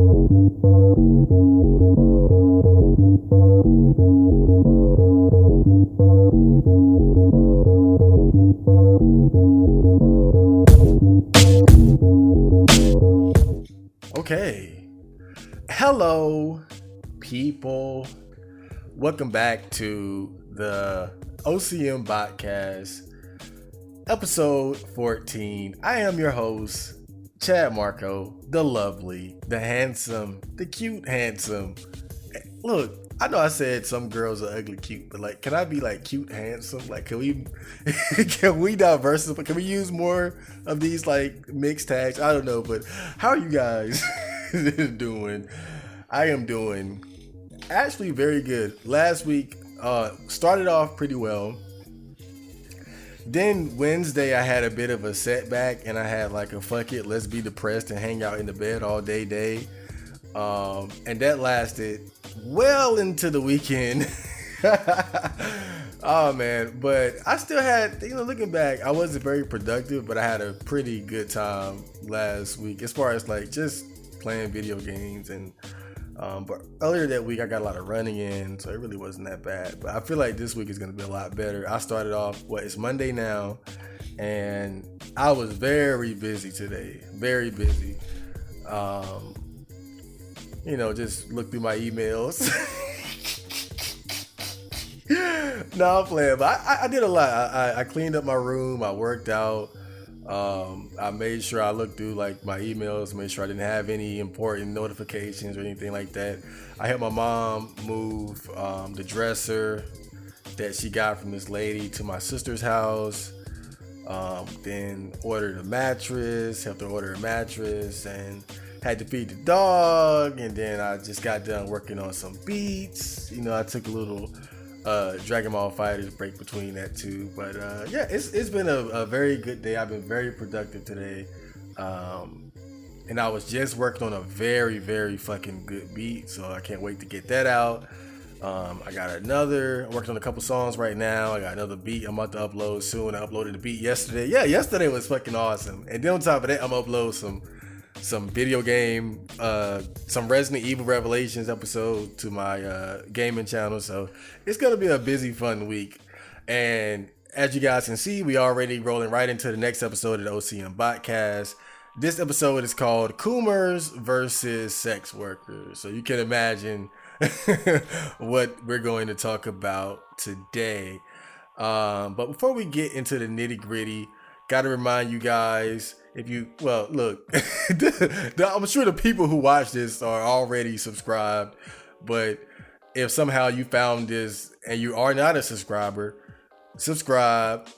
Okay. Hello, people. Welcome back to the OCM Botcast, Ep.014. 14. I am your host, Chad Marco, the lovely, the handsome, the cute handsome. Look, I know I said some girls are ugly cute, but like, can I be like cute handsome? Like, can we diversify? Can we use more of these like mixed tags? I don't know, but how are you guys doing? I am doing actually very good. Last week started off pretty well. Then Wednesday I had a bit of a setback and I had like a fuck it, let's be depressed and hang out in the bed all day. And that lasted well into the weekend. Oh man, but I still had, looking back, I wasn't very productive, but I had a pretty good time last week as far as like just playing video games. And but earlier that week I got a lot of running in, so it really wasn't that bad. But I feel like this week is going to be a lot better. I started off, it's Monday now, and I was very busy today, very busy. Just look through my emails. No, I'm playing, but I did a lot. I cleaned up my room, I worked out. I made sure I looked through like my emails, made sure I didn't have any important notifications or anything like that. I helped my mom move the dresser that she got from this lady to my sister's house. Then ordered a mattress, helped her order a mattress, and had to feed the dog. And then I just got done working on some beats. I took a little Dragon Ball FighterZ break between that too, but yeah, it's been a very good day. I've been very productive today, and I was just working on a very, very fucking good beat, so I can't wait to get that out. I'm working on a couple songs right now. I got another beat I'm about to upload soon. I uploaded the beat yesterday. Yeah, yesterday was fucking awesome. And then on top of that, I'm gonna upload some video game, some Resident Evil Revelations episode to my gaming channel. So it's gonna be a busy, fun week. And as you guys can see, we already rolling right into the next episode of the OCM Botcast. This episode is called Coomers versus Sex Workers. So you can imagine what we're going to talk about today. But before we get into the nitty gritty, gotta remind you guys, look, I'm sure the people who watch this are already subscribed, but if somehow you found this and you are not a subscriber, subscribe,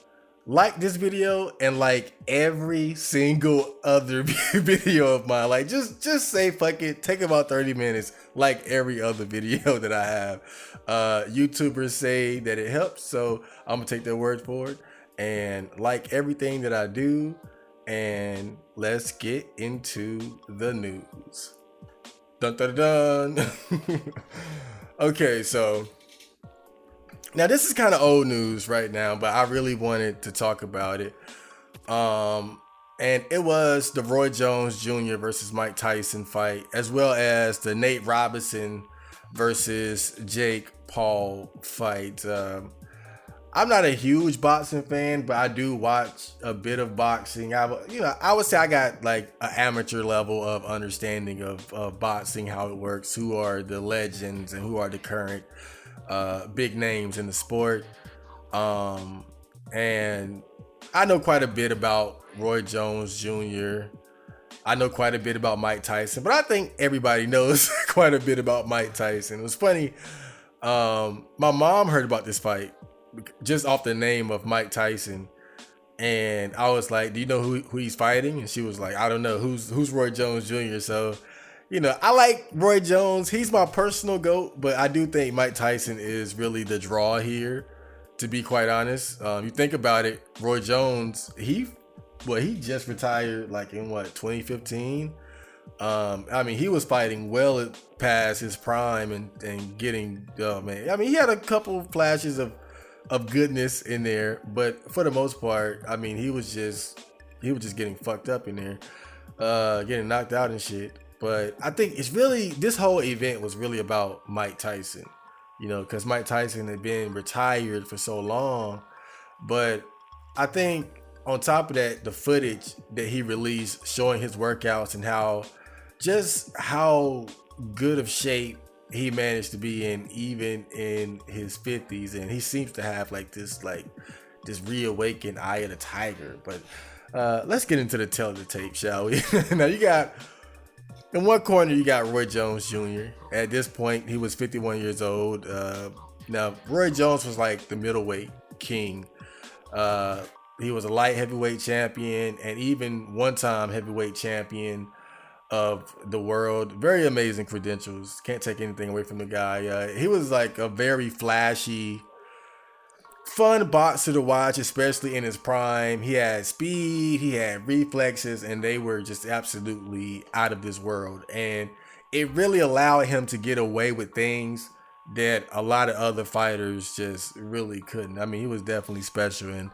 like this video, and like every single other video of mine. Like just say fuck it, take about 30 minutes, like every other video that I have. YouTubers say that it helps, so I'm gonna take their word for it and like everything that I do. And let's get into the news. Dun dun dun. Okay, so now this is kind of old news right now, but I really wanted to talk about it. And it was the Roy Jones Jr. versus Mike Tyson fight, as well as the Nate Robinson versus Jake Paul fight. I'm not a huge boxing fan, but I do watch a bit of boxing. I would say I got like an amateur level of understanding of boxing, how it works, who are the legends and who are the current big names in the sport. And I know quite a bit about Roy Jones Jr. I know quite a bit about Mike Tyson, but I think everybody knows quite a bit about Mike Tyson. It was funny. My mom heard about this fight just off the name of Mike Tyson, and I was like, do you know who he's fighting? And she was like, I don't know. Who's Roy Jones Jr.? So I like Roy Jones. He's my personal GOAT, but I do think Mike Tyson is really the draw here, to be quite honest. You think about it, Roy Jones, he just retired like in 2015. He was fighting well past his prime and getting, he had a couple flashes of goodness in there, but for the most part, he was just getting fucked up in there, getting knocked out and shit. But I think it's really, this whole event was really about Mike Tyson, because Mike Tyson had been retired for so long. But I think on top of that, the footage that he released showing his workouts and how good of shape he managed to be in, even in his 50s, and he seems to have this reawakened eye of the tiger. But let's get into the tell of the tape, shall we? Now in one corner you got Roy Jones Jr. At this point, he was 51 years old. Now Roy Jones was like the middleweight king. He was a light heavyweight champion and even one-time heavyweight champion of the world. Very amazing credentials. Can't take anything away from the guy. He was like a very flashy, fun boxer to watch, especially in his prime. He had speed, he had reflexes, and they were just absolutely out of this world. And it really allowed him to get away with things that a lot of other fighters just really couldn't. I mean, he was definitely special. And,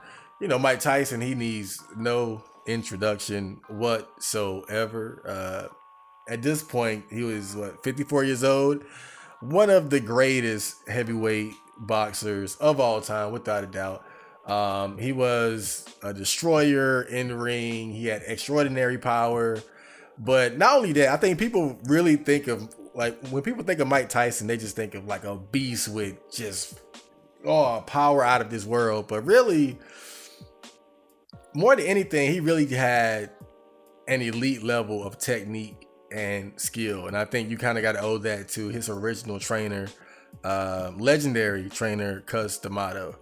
Mike Tyson, he needs no introduction whatsoever. At this point, he was 54 years old, one of the greatest heavyweight boxers of all time, without a doubt. He was a destroyer in the ring. He had extraordinary power. But not only that, I think people really think of, when people think of Mike Tyson, they just think of like a beast with just power out of this world. But really, more than anything, he really had an elite level of technique and skill. And I think you kind of got to owe that to his original trainer, legendary trainer Cus D'Amato.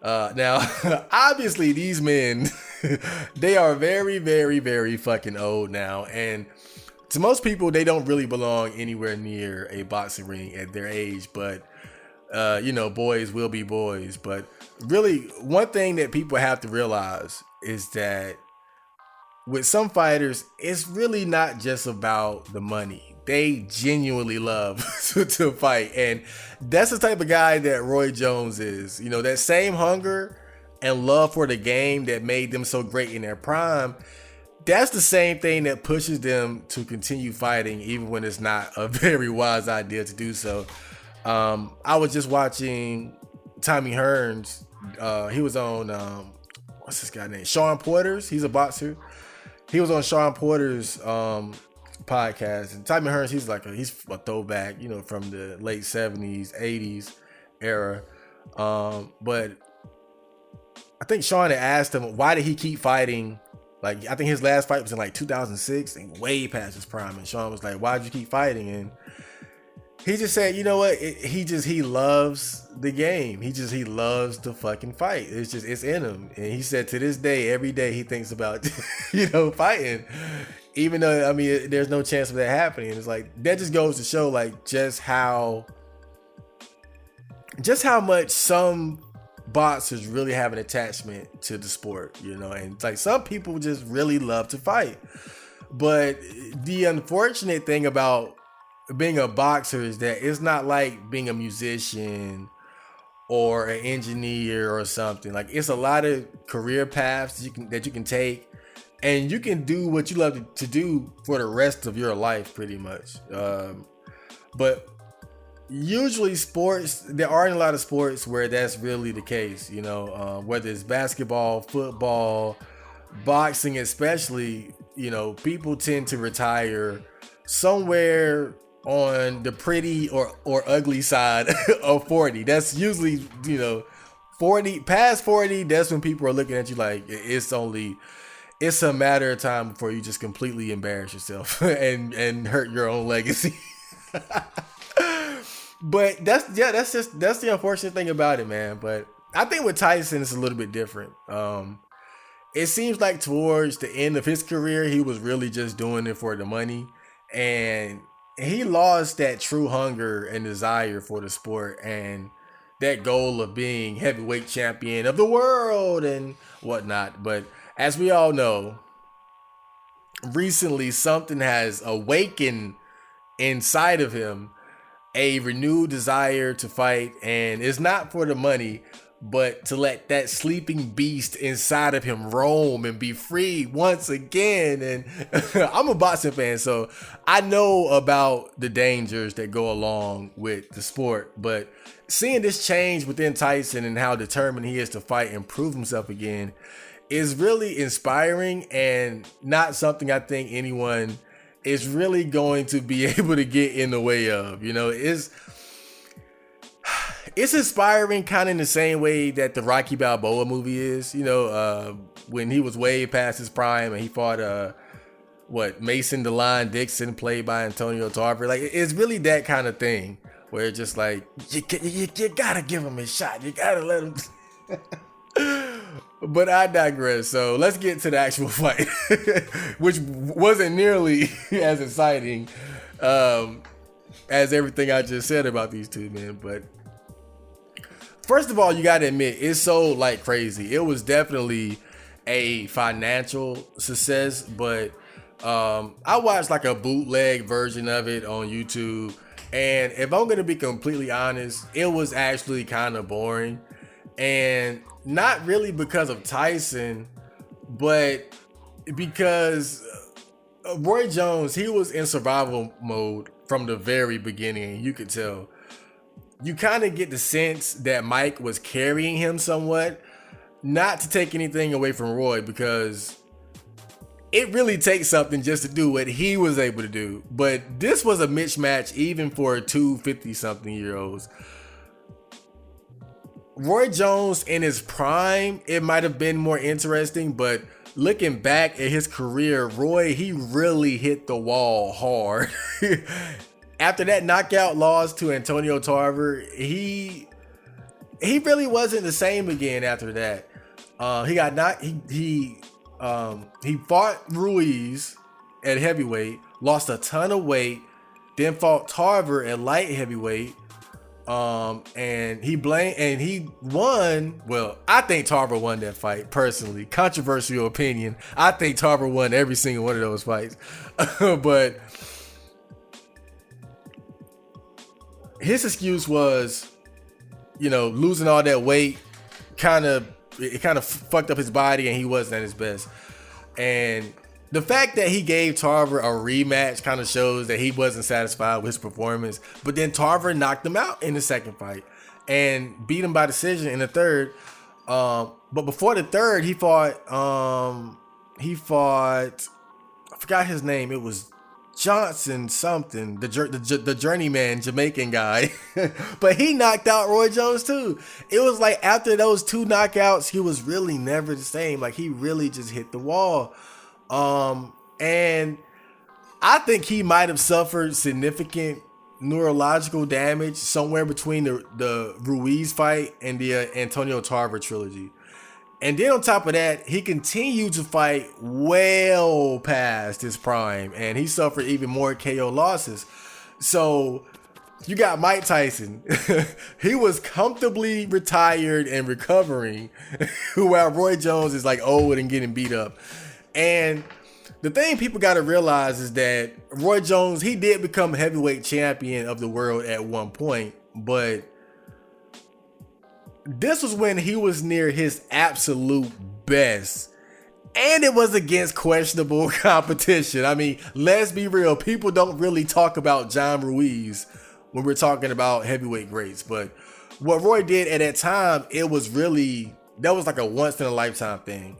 Now, obviously, these men, they are very, very, very fucking old now. And to most people, they don't really belong anywhere near a boxing ring at their age. But, boys will be boys. But really, one thing that people have to realize is that with some fighters, it's really not just about the money. They genuinely love to fight. And that's the type of guy that Roy Jones is. That same hunger and love for the game that made them so great in their prime, that's the same thing that pushes them to continue fighting, even when it's not a very wise idea to do so. I was just watching Tommy Hearns. He was on, what's this guy name? Sean Porter's. He's a boxer. He was on Sean Porter's podcast, and Tommy Hearns, he's a throwback, from the late 70s, 80s era. But I think Sean had asked him, why did he keep fighting? I think his last fight was in 2006 and way past his prime. And Sean was like, why'd you keep fighting? And he just said, you know what? He loves the game. He loves to fucking fight. It's in him. And he said to this day, every day he thinks about, fighting. Even though, there's no chance of that happening. It's that just goes to show just how much some boxers really have an attachment to the sport, and some people just really love to fight. But the unfortunate thing about being a boxer is that it's not like being a musician or an engineer or something. It's a lot of career paths that you can take, and you can do what you love to do for the rest of your life, pretty much. But usually there aren't a lot of sports where that's really the case, whether it's basketball, football, boxing especially, people tend to retire somewhere on the pretty or ugly side of 40. That's usually, 40, past 40, that's when people are looking at you like it's a matter of time before you just completely embarrass yourself and hurt your own legacy. But that's the unfortunate thing about it, man. But I think with Tyson, it's a little bit different. It seems like towards the end of his career, he was really just doing it for the money, and he lost that true hunger and desire for the sport and that goal of being heavyweight champion of the world and whatnot. But as we all know, recently something has awakened inside of him, a renewed desire to fight, and it's not for the money, but to let that sleeping beast inside of him roam and be free once again. And I'm a boxing fan, so I know about the dangers that go along with the sport, but seeing this change within Tyson and how determined he is to fight and prove himself again is really inspiring, and not something I think anyone is really going to be able to get in the way of. You know, it's inspiring kind of in the same way that the Rocky Balboa movie is. You know, when he was way past his prime and he fought Mason the Lion Dixon, played by Antonio Tarver. Like, it's really that kind of thing where it's just like, you gotta give him a shot. You gotta let him. But I digress. So let's get to the actual fight, which wasn't nearly as exciting as everything I just said about these two men. But first of all, you gotta admit, it's so like crazy. It was definitely a financial success, but I watched like a bootleg version of it on YouTube, and if I'm gonna be completely honest, it was actually kind of boring. And not really because of Tyson, but because Roy Jones, he was in survival mode from the very beginning. You could tell. You kind of get the sense that Mike was carrying him somewhat. Not to take anything away from Roy, because it really takes something just to do what he was able to do. But this was a mismatch even for two 50-something-year-olds. Roy Jones in his prime, it might have been more interesting, but looking back at his career, Roy, he really hit the wall hard. After that knockout loss to Antonio Tarver, he really wasn't the same again after that. He fought Ruiz at heavyweight, lost a ton of weight, then fought Tarver at light heavyweight. And he won. Well, I think Tarver won that fight personally. Controversial opinion. I think Tarver won every single one of those fights. But his excuse was, you know, losing all that weight it kind of fucked up his body and he wasn't at his best. And the fact that he gave Tarver a rematch kind of shows that he wasn't satisfied with his performance. But then Tarver knocked him out in the second fight and beat him by decision in the third. But before the third, he fought, I forgot his name. It was Johnson something, the journeyman Jamaican guy. But he knocked out Roy Jones too. It was like after those two knockouts, he was really never the same. Like, he really just hit the wall. And I think he might have suffered significant neurological damage somewhere between the Ruiz fight and the Antonio Tarver trilogy. And then on top of that, he continued to fight well past his prime, and he suffered even more KO losses. So you got Mike Tyson. He was comfortably retired and recovering, while Roy Jones is like old and getting beat up. And the thing people got to realize is that Roy Jones, he did become heavyweight champion of the world at one point, but this was when he was near his absolute best. And it was against questionable competition. I mean, let's be real. People don't really talk about John Ruiz when we're talking about heavyweight greats. But what Roy did at that time, that was like a once in a lifetime thing.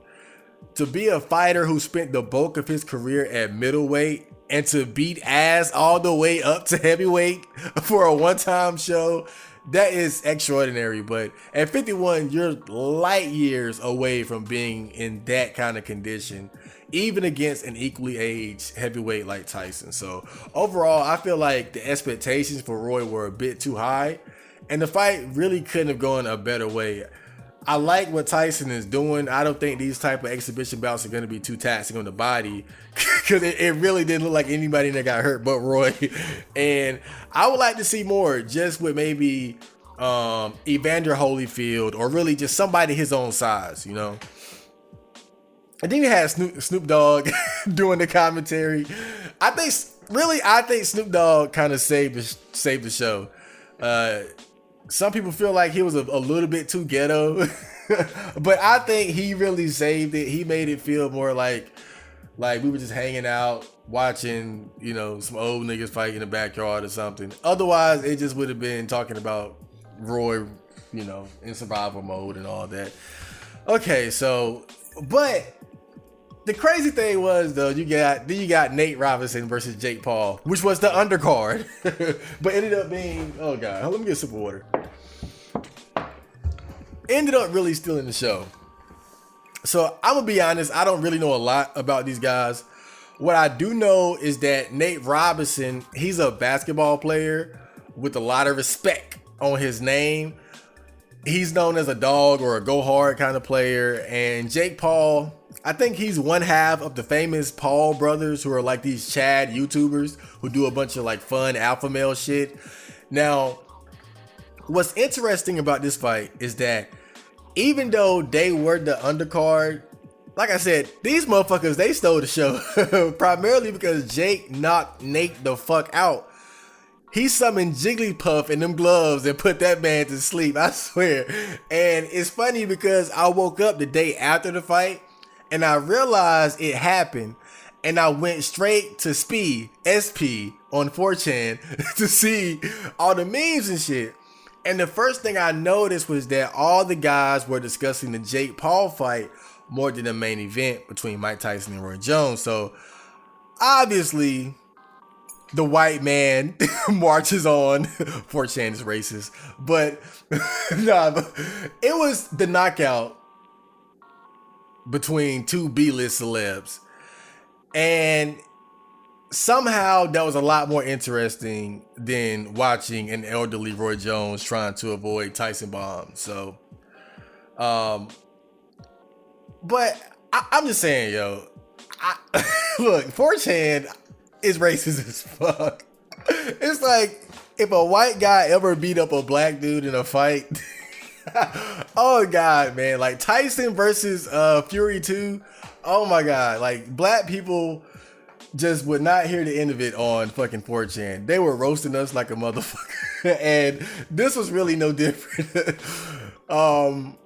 To be a fighter who spent the bulk of his career at middleweight and to beat ass all the way up to heavyweight for a one-time show, that is extraordinary. But at 51, you're light years away from being in that kind of condition, even against an equally aged heavyweight like Tyson. So overall, I feel like the expectations for Roy were a bit too high, and the fight really couldn't have gone a better way. I like what Tyson is doing. I don't think these type of exhibition bouts are going to be too taxing on the body, because it really didn't look like anybody that got hurt but Roy. And I would like to see more, just with maybe Evander Holyfield, or really just somebody his own size, you know. And then you had Snoop Dogg doing the commentary. I think Snoop Dogg kind of saved the show. Some people feel like he was a little bit too ghetto, but I think he really saved it. He made it feel more like we were just hanging out, watching, some old niggas fight in the backyard or something. Otherwise, it just would have been talking about Roy, in survival mode and all that. Okay, so, but the crazy thing was though, you got Nate Robinson versus Jake Paul, which was the undercard, but ended up being, oh god, let me get a sip of water. Ended up really stealing the show. So I'm gonna be honest, I don't really know a lot about these guys. What I do know is that Nate Robinson, he's a basketball player with a lot of respect on his name. He's known as a dog or a go hard kind of player. And Jake Paul, I think he's one half of the famous Paul brothers, who are like these Chad YouTubers who do a bunch of like fun alpha male shit. Now, what's interesting about this fight is that even though they were the undercard, like I said, these motherfuckers, they stole the show. Primarily because Jake knocked Nate the fuck out. He summoned Jigglypuff in them gloves and put that man to sleep, I swear. And it's funny because I woke up the day after the fight and I realized it happened. And I went straight to SP on 4chan to see all the memes and shit. And the first thing I noticed was that all the guys were discussing the Jake Paul fight more than the main event between Mike Tyson and Roy Jones. So obviously the white man marches on. 4chan is racist, but it was the knockout between two B-list celebs. And somehow that was a lot more interesting than watching an elderly Roy Jones trying to avoid Tyson bombs. So, but I'm just saying, yo, look, 4chan is racist as fuck. It's like if a white guy ever beat up a black dude in a fight. Oh god, man, like Tyson versus Fury 2. Oh my god, like black people just would not hear the end of it on fucking 4chan. They were roasting us like a motherfucker. And this was really no different. But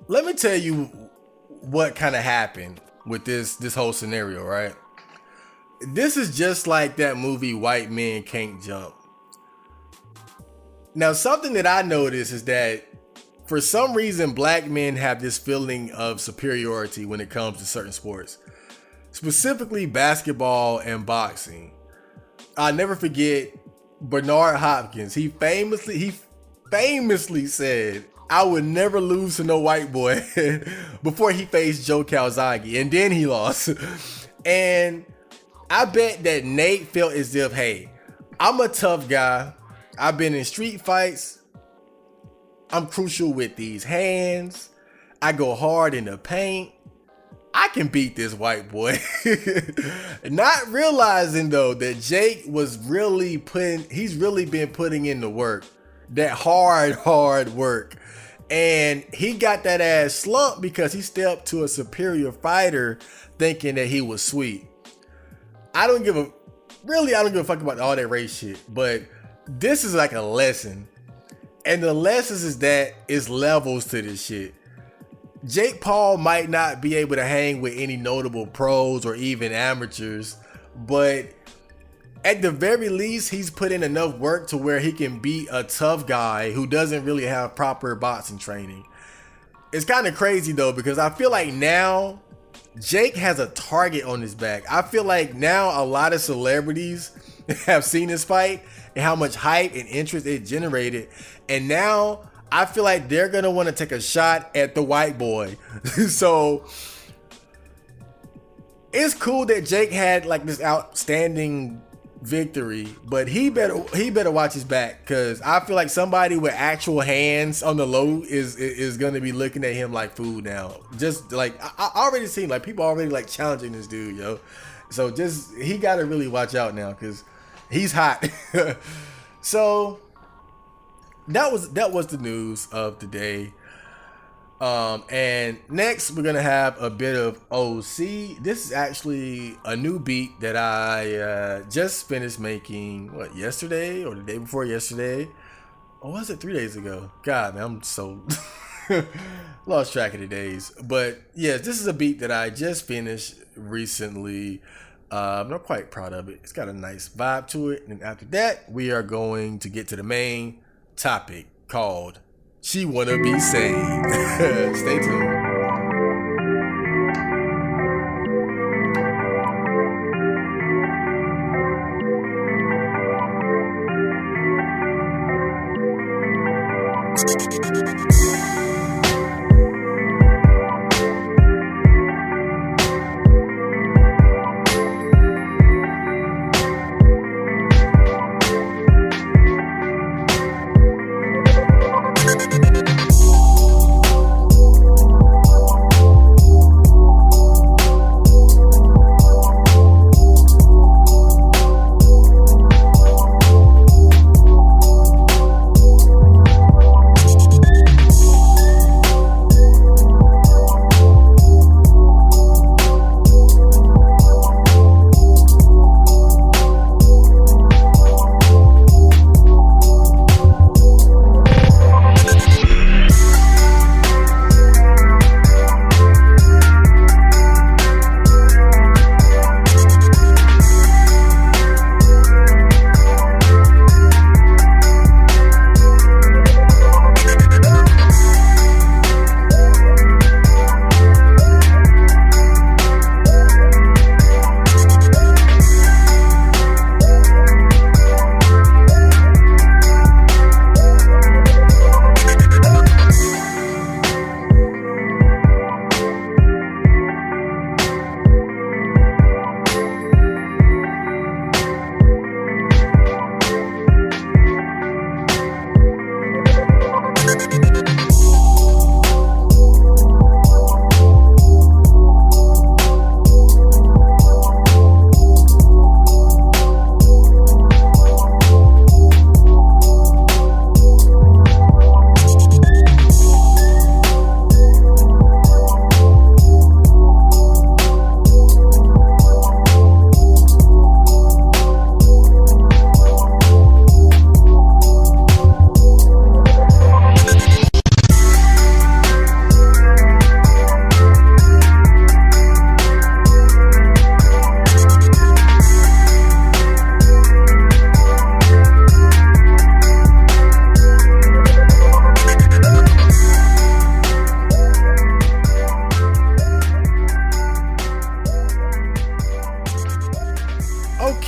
let me tell you what kind of happened with this whole scenario, right? This is just like that movie White Men Can't Jump. Now, something that I noticed is that for some reason, black men have this feeling of superiority when it comes to certain sports, specifically basketball and boxing. I'll never forget Bernard Hopkins. He famously said, "I would never lose to no white boy," before he faced Joe Calzaghe, and then he lost. And I bet that Nate felt as if, hey, I'm a tough guy. I've been in street fights. I'm crucial with these hands. I go hard in the paint. I can beat this white boy. Not realizing though that Jake was he's really been putting in the work. That hard work. And he got that ass slumped because he stepped to a superior fighter thinking that he was sweet. I don't give a fuck about all that race shit, but this is like a lesson. And the lessons is that it's levels to this shit. Jake Paul might not be able to hang with any notable pros or even amateurs, but at the very least, he's put in enough work to where he can beat a tough guy who doesn't really have proper boxing training. It's kind of crazy though, because I feel like now Jake has a target on his back. I feel like now a lot of celebrities have seen this fight and how much hype and interest it generated. And now I feel like they're going to want to take a shot at the white boy. So it's cool that Jake had like this outstanding victory, but he better watch his back, because I feel like somebody with actual hands on the low is going to be looking at him like food now. Just like I already seen like people already like challenging this dude, yo. So just he got to really watch out now, because he's hot. So that was the news of the day. And next we're gonna have a bit of OC. This is actually a new beat that I just finished making. What, yesterday or the day before yesterday? Or was it 3 days ago? God, man, I'm so lost track of the days. But yes, this is a beat that I just finished recently. I'm not quite proud of it. It's got a nice vibe to it. And after that, we are going to get to the main topic called She Wanna Be Saved. Stay tuned.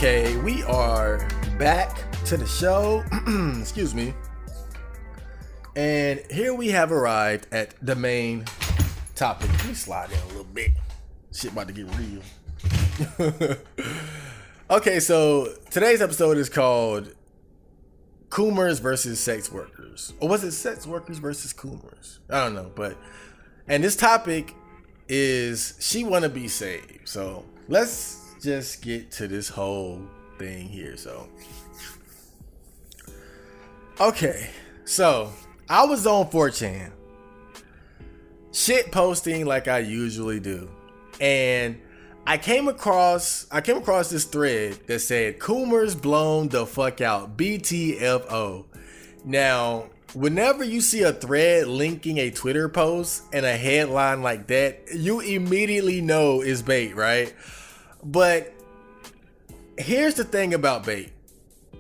Okay, we are back to the show. Excuse me. And here we have arrived at the main topic. Let me slide in a little bit. Shit about to get real. Okay, so today's episode is called Coomers versus sex workers. Or was it sex workers versus Coomers? I don't know, and this topic is She Wanna Be Saved. So let's just get to this whole thing here. So okay, so I was on 4chan shit posting like I usually do, and I came across this thread that said Coomers blown the fuck out, BTFO. Now, whenever you see a thread linking a Twitter post and a headline like that, you immediately know it's bait, right? But here's the thing about bait.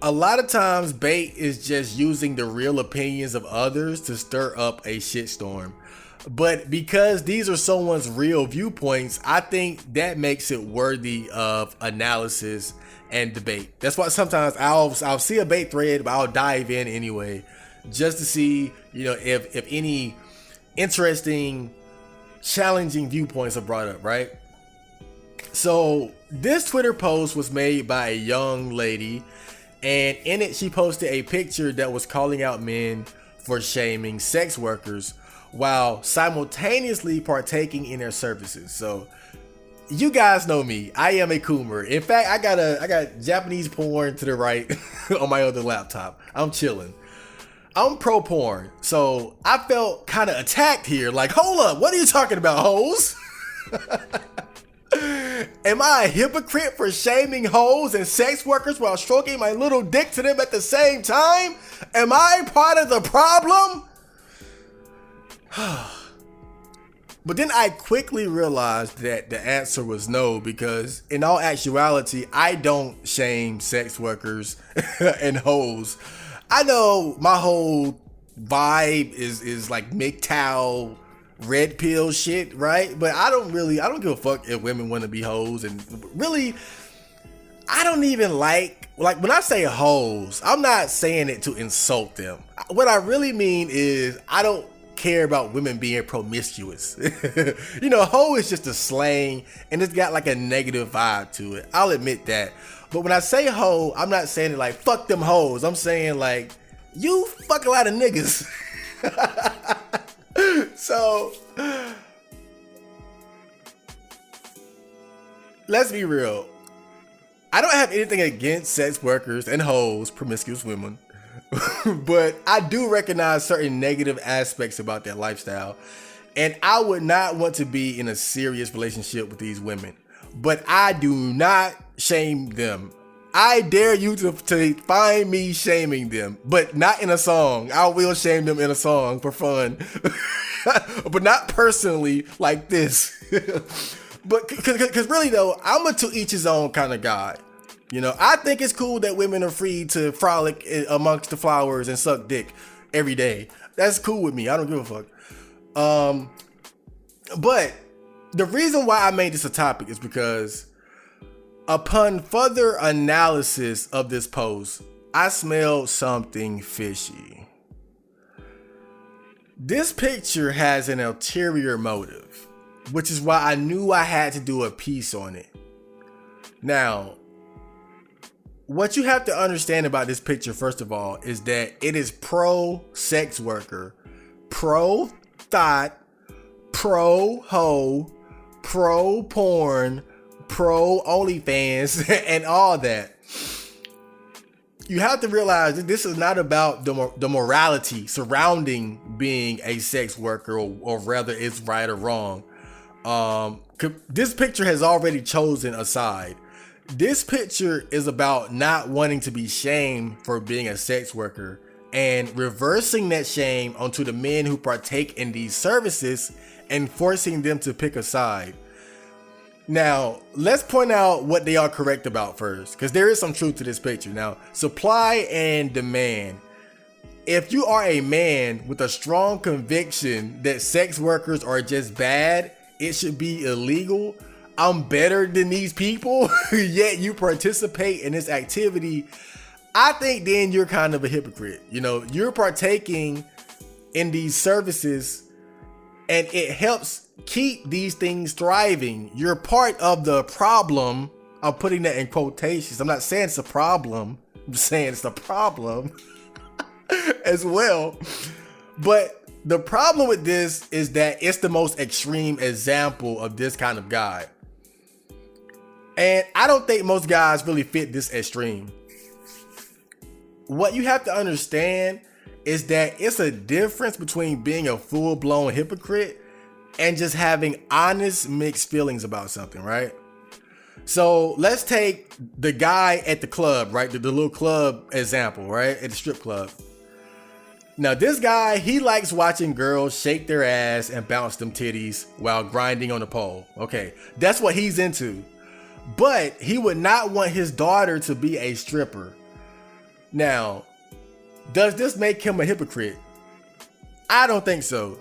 A lot of times bait is just using the real opinions of others to stir up a shitstorm. But because these are someone's real viewpoints, I think that makes it worthy of analysis and debate. That's why sometimes I'll see a bait thread, but I'll dive in anyway, just to see, if any interesting, challenging viewpoints are brought up, right? So this Twitter post was made by a young lady, and in it she posted a picture that was calling out men for shaming sex workers while simultaneously partaking in their services. So you guys know me, I am a Coomer. In fact, I got Japanese porn to the right on my other laptop. I'm chilling. I'm pro porn, so I felt kind of attacked here. Like, hold up, what are you talking about, hoes? Am I a hypocrite for shaming hoes and sex workers while stroking my little dick to them at the same time? Am I part of the problem? But then I quickly realized that the answer was no, because in all actuality, I don't shame sex workers and hoes. I know my whole vibe is like MGTOW red pill shit, right? But I don't give a fuck if women want to be hoes. And really, I don't even like when I say hoes, I'm not saying it to insult them. What I really mean is I don't care about women being promiscuous. Hoe is just a slang and it's got like a negative vibe to it. I'll admit that. But when I say hoe, I'm not saying it like fuck them hoes. I'm saying like you fuck a lot of niggas. So let's be real. I don't have anything against sex workers and hoes, promiscuous women. But I do recognize certain negative aspects about their lifestyle. And I would not want to be in a serious relationship with these women. But I do not shame them. I dare you to find me shaming them, but not in a song. I will shame them in a song for fun. But not personally like this. But because really though, I'm a to each his own kind of guy. I think it's cool that women are free to frolic amongst the flowers and suck dick every day. That's cool with me. I don't give a fuck. But the reason why I made this a topic is because upon further analysis of this post, I smelled something fishy. This picture has an ulterior motive, which is why I knew I had to do a piece on it. Now, what you have to understand about this picture, first of all, is that it is pro sex worker, pro thought, pro hoe, pro porn, pro OnlyFans, and all that. You have to realize that this is not about the morality surrounding being a sex worker, or rather it's right or wrong. This picture has already chosen a side. This picture is about not wanting to be shamed for being a sex worker and reversing that shame onto the men who partake in these services and forcing them to pick a side. Now, let's point out what they are correct about first, because there is some truth to this picture. Now, supply and demand. If you are a man with a strong conviction that sex workers are just bad, it should be illegal, I'm better than these people, yet you participate in this activity, I think then you're kind of a hypocrite. You're partaking in these services and it helps keep these things thriving. You're part of the problem. I'm putting that in quotations. I'm not saying it's a problem. I'm saying it's a problem as well. But the problem with this is that it's the most extreme example of this kind of guy. And I don't think most guys really fit this extreme. What you have to understand is that it's a difference between being a full-blown hypocrite and just having honest mixed feelings about something, right? So let's take the guy at the club, right? The little club example, right? At the strip club. Now this guy, he likes watching girls shake their ass and bounce them titties while grinding on the pole. Okay, that's what he's into. But he would not want his daughter to be a stripper. Now, does this make him a hypocrite? I don't think so.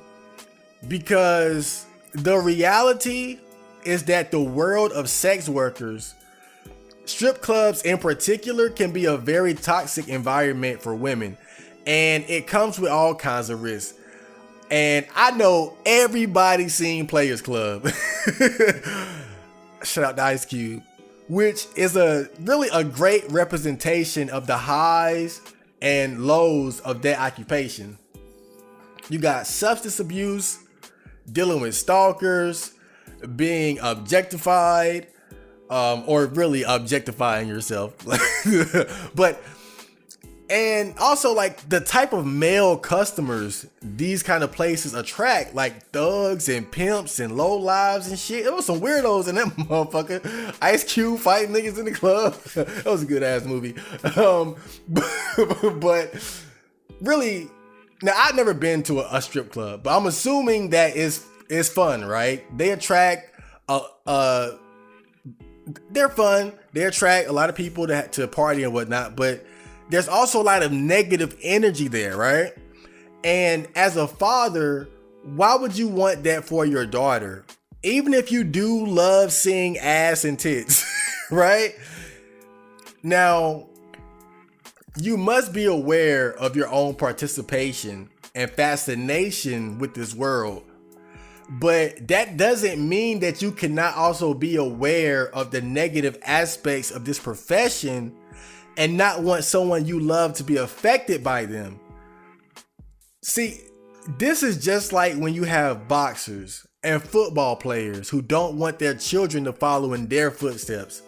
Because the reality is that the world of sex workers, strip clubs in particular, can be a very toxic environment for women. And it comes with all kinds of risks. And I know everybody's seen Players Club. Shout out to Ice Cube, which is really a great representation of the highs and lows of that occupation. You got substance abuse, dealing with stalkers, being objectified, or really objectifying yourself. But And also, like, the type of male customers these kind of places attract, like thugs and pimps and low lives and shit. There was some weirdos in that motherfucker. Ice Cube fighting niggas in the club. That was a good ass movie. But really, now I've never been to a strip club, but I'm assuming that it's fun, right? They attract they're fun. They attract a lot of people to party and whatnot, but there's also a lot of negative energy there, right? And as a father, why would you want that for your daughter? Even if you do love seeing ass and tits, right? Now, you must be aware of your own participation and fascination with this world. But that doesn't mean that you cannot also be aware of the negative aspects of this profession and not want someone you love to be affected by them. See, this is just like when you have boxers and football players who don't want their children to follow in their footsteps.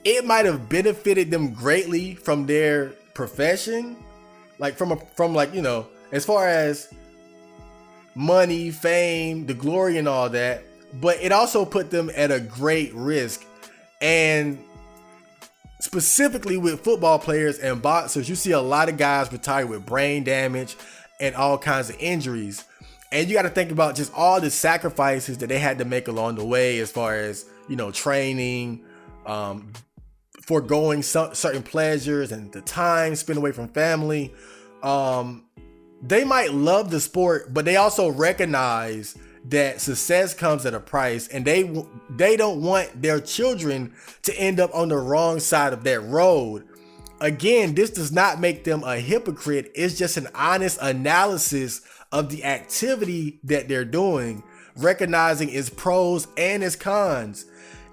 It might have benefited them greatly from their profession, like from like, you know, as far as money, fame, the glory and all that, but it also put them at a great risk. And specifically with football players and boxers, you see a lot of guys retire with brain damage and all kinds of injuries. And you got to think about just all the sacrifices that they had to make along the way, as far as, you know, training, foregoing certain pleasures and the time spent away from family. They might love the sport, but they also recognize that success comes at a price, and they don't want their children to end up on the wrong side of that road. Again, this does not make them a hypocrite. It's just an honest analysis of the activity that they're doing, recognizing its pros and its cons,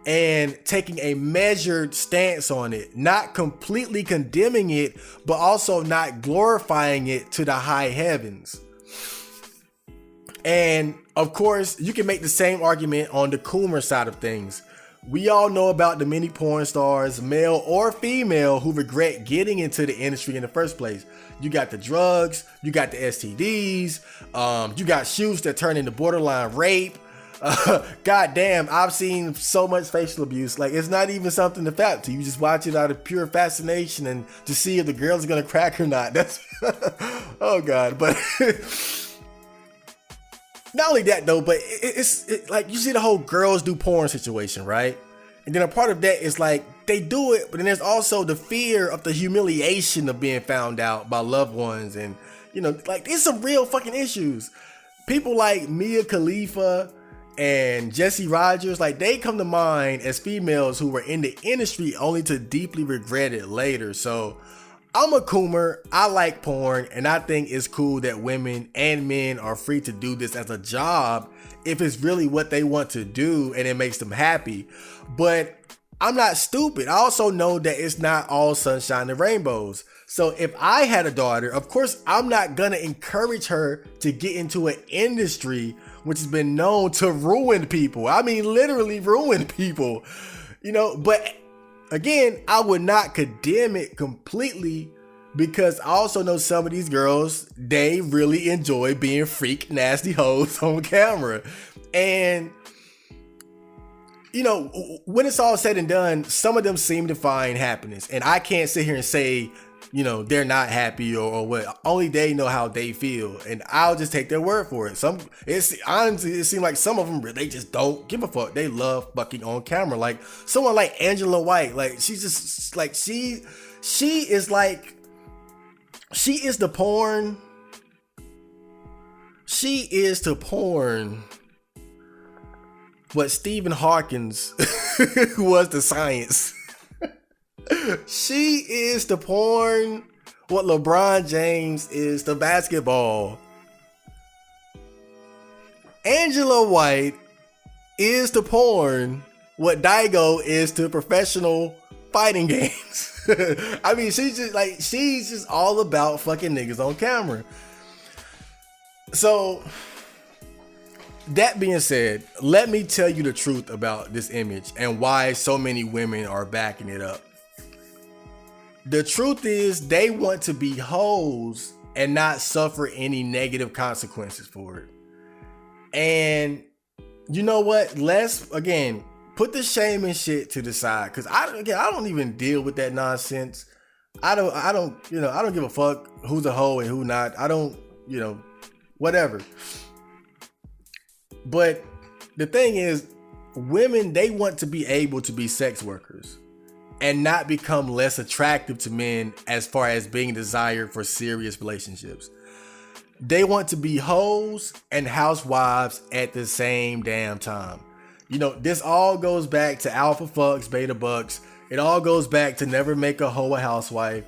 and taking a measured stance on it, not completely condemning it, but also not glorifying it to the high heavens. And of course, you can make the same argument on the Coomers side of things. We all know about the many porn stars, male or female, who regret getting into the industry in the first place. You got the drugs, you got the STDs, you got shoots that turn into borderline rape. God damn, I've seen so much facial abuse. Like, it's not even something to fap to. You just watch it out of pure fascination and to see if the girl's gonna crack or not. That's oh God. But not only that though, but it's like, you see the whole girls do porn situation, right? And then a part of that is like, they do it, but then there's also the fear of the humiliation of being found out by loved ones. And, you know, like, there's some real fucking issues. People like Mia Khalifa and Jesse Rogers, like, they come to mind as females who were in the industry only to deeply regret it later. So I'm a Coomer, I like porn, and I think it's cool that women and men are free to do this as a job if it's really what they want to do and it makes them happy. But I'm not stupid. I also know that it's not all sunshine and rainbows. So if I had a daughter, of course, I'm not gonna encourage her to get into an industry which has been known to ruin people. I mean, literally ruin people, you know. But again, I would not condemn it completely, because I also know some of these girls, they really enjoy being freak nasty hoes on camera. And, you know, when it's all said and done, some of them seem to find happiness. And I can't sit here and say, you know, they're not happy or what. Only they know how they feel, and I'll just take their word for it. Honestly, it seems like some of them, they just don't give a fuck. They love fucking on camera. Like someone like Angela White, like she's just like, she is like, she is the porn. She is to porn what Stephen Hawkins was to science. She is to porn what LeBron James is to basketball. Angela White is to porn what Daigo is to professional fighting games. I mean, she's just all about fucking niggas on camera. So, that being said, let me tell you the truth about this image and why so many women are backing it up. The truth is they want to be hoes and not suffer any negative consequences for it. And you know what? Let's, again, put the shame and shit to the side. Cause I don't even deal with that nonsense. I don't give a fuck who's a hoe and who not. I don't, whatever. But the thing is, women, they want to be able to be sex workers and not become less attractive to men as far as being desired for serious relationships. They want to be hoes and housewives at the same damn time. This all goes back to alpha fucks, beta bucks. It all goes back to never make a hoe a housewife.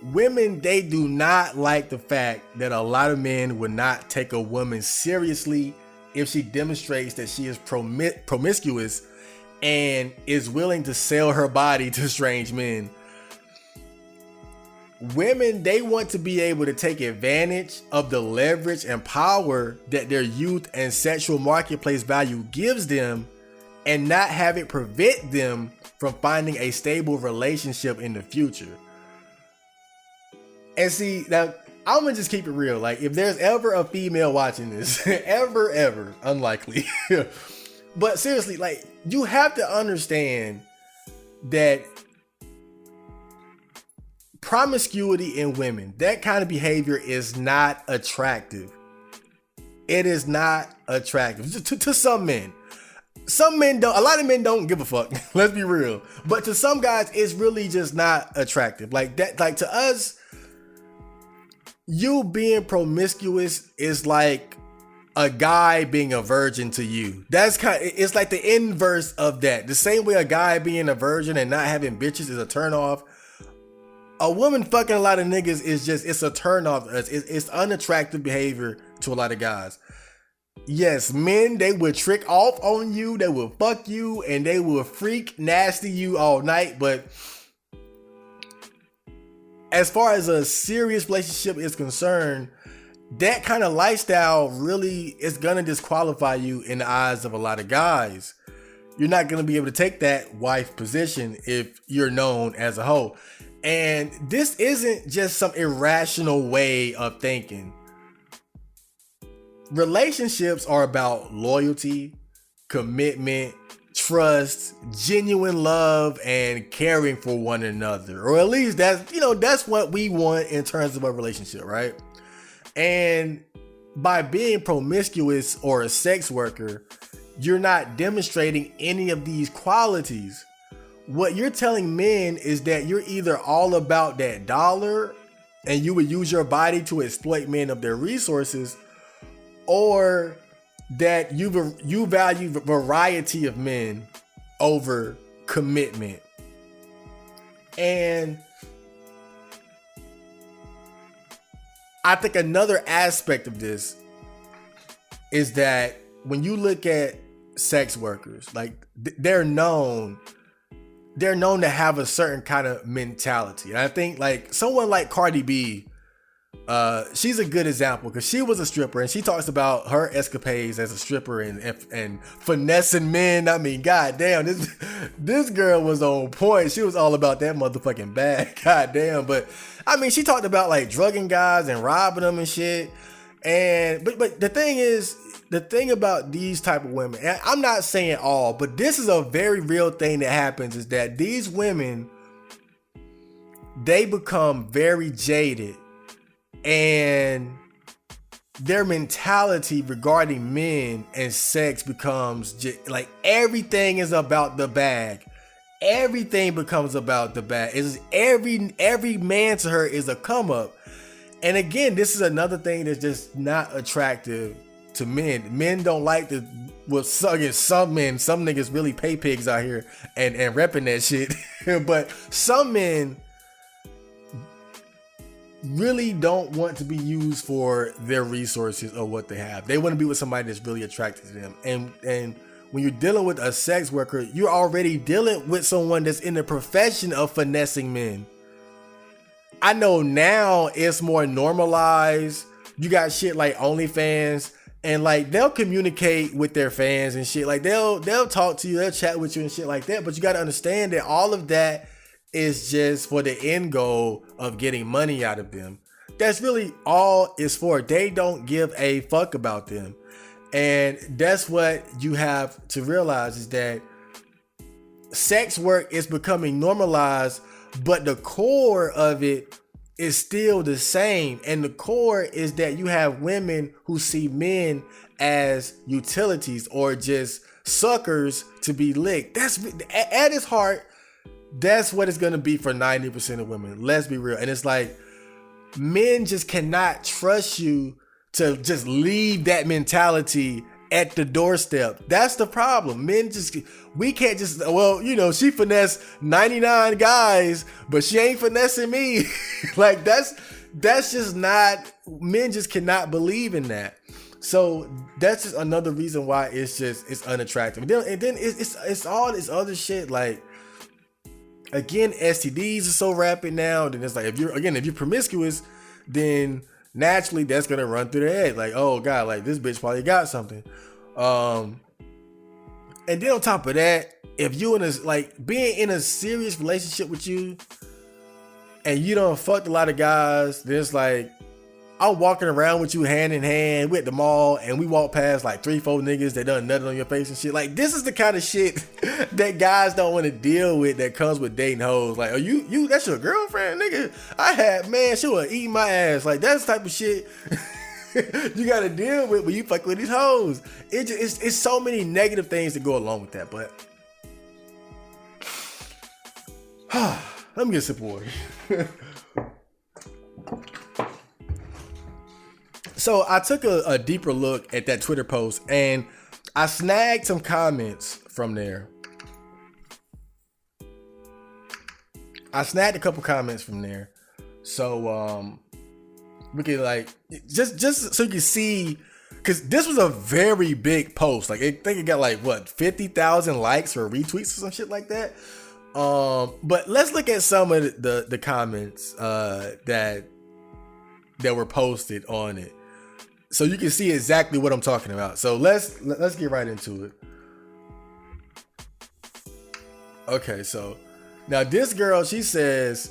Women, they do not like the fact that a lot of men would not take a woman seriously if she demonstrates that she is promiscuous and is willing to sell her body to strange men. Women, they want to be able to take advantage of the leverage and power that their youth and sexual marketplace value gives them and not have it prevent them from finding a stable relationship in the future. And see, now, I'm gonna just keep it real. Like, if there's ever a female watching this, ever, unlikely. But seriously, like, you have to understand that promiscuity in women, that kind of behavior is not attractive. It is not attractive to some men. Some men don't, a lot of men don't give a fuck. Let's be real. But to some guys, it's really just not attractive. Like that, like to us, you being promiscuous is like a guy being a virgin to you. It's like the inverse of that. The same way a guy being a virgin and not having bitches is a turnoff. A woman fucking a lot of niggas it's a turnoff. It's unattractive behavior to a lot of guys. Yes, men, they will trick off on you, they will fuck you, and they will freak nasty you all night. But as far as a serious relationship is concerned, that kind of lifestyle really is gonna disqualify you in the eyes of a lot of guys. You're not gonna be able to take that wife position if you're known as a hoe. And this isn't just some irrational way of thinking. Relationships are about loyalty, commitment, trust, genuine love, and caring for one another. Or at least that's what we want in terms of a relationship, right? And by being promiscuous or a sex worker, you're not demonstrating any of these qualities. What you're telling men is that you're either all about that dollar and you would use your body to exploit men of their resources, or that you value variety of men over commitment. And I think another aspect of this is that when you look at sex workers, like they're known to have a certain kind of mentality. And I think like someone like Cardi B, she's a good example because she was a stripper and she talks about her escapades as a stripper and finessing men. I mean, goddamn, this girl was on point. She was all about that motherfucking bag. Goddamn. But I mean, she talked about like drugging guys and robbing them and shit. And but the thing is, the thing about these type of women, and I'm not saying all, but this is a very real thing that happens, is that these women, they become very jaded. And their mentality regarding men and sex becomes like everything is about the bag. Everything becomes about the bag. It's every man to her is a come up. And again, this is another thing that's just not attractive to men. Men don't like to. Well, some niggas really pay pigs out here and repping that shit. But some men really don't want to be used for their resources or what they have. They want to be with somebody that's really attracted to them. And when you're dealing with a sex worker, you're already dealing with someone that's in the profession of finessing men. I know now it's more normalized. You got shit like OnlyFans, and like they'll communicate with their fans and shit. Like they'll talk to you, they'll chat with you and shit like that. But you got to understand that all of that is just for the end goal of getting money out of them. That's really all it's for. They don't give a fuck about them. And that's what you have to realize, is that sex work is becoming normalized, but the core of it is still the same. And the core is that you have women who see men as utilities or just suckers to be licked. That's at its heart, that's what it's going to be for 90% of women. Let's be real. And it's like, men just cannot trust you to just leave that mentality at the doorstep. That's the problem. Men just, we can't just, well, you know, she finessed 99 guys, but she ain't finessing me. Like that's just not, men just cannot believe in that. So that's just another reason why it's unattractive. And then it's all this other shit. Like, again, STDs are so rapid now. Then it's like, if you're promiscuous, then naturally that's gonna run through their head. Like, oh God, like this bitch probably got something. And then on top of that, if you being in a serious relationship with you and you don't fucked a lot of guys, then it's like, I'm walking around with you hand in hand. We at the mall and we walk past like 3-4 niggas that done nutted on your face and shit. Like, this is the kind of shit that guys don't want to deal with, that comes with dating hoes. Like, oh, you that's your girlfriend, nigga? She would eat my ass. Like, that's the type of shit you gotta deal with when you fuck with these hoes. It's so many negative things that go along with that. But let me get some water. So I took a deeper look at that Twitter post and I snagged some comments from there. I snagged a couple comments from there. So we can just so you can see, because this was a very big post. Like, I think it got 50,000 likes or retweets or some shit like that. But let's look at some of the comments that were posted on it, so you can see exactly what I'm talking about. So let's get right into it. Okay, so now this girl, she says,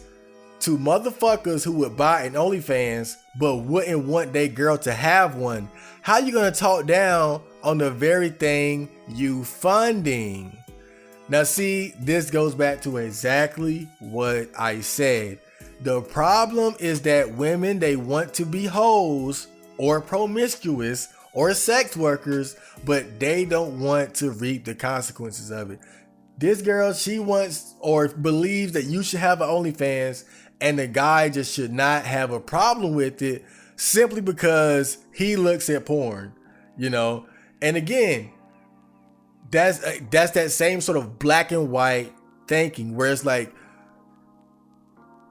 to motherfuckers who would buy an OnlyFans but wouldn't want their girl to have one, how you gonna talk down on the very thing you funding? Now see, this goes back to exactly what I said. The problem is that women, they want to be hoes or promiscuous or sex workers, but they don't want to reap the consequences of it. This girl, she wants or believes that you should have an OnlyFans and the guy just should not have a problem with it simply because he looks at porn, you know? And again, that's that same sort of black and white thinking where it's like,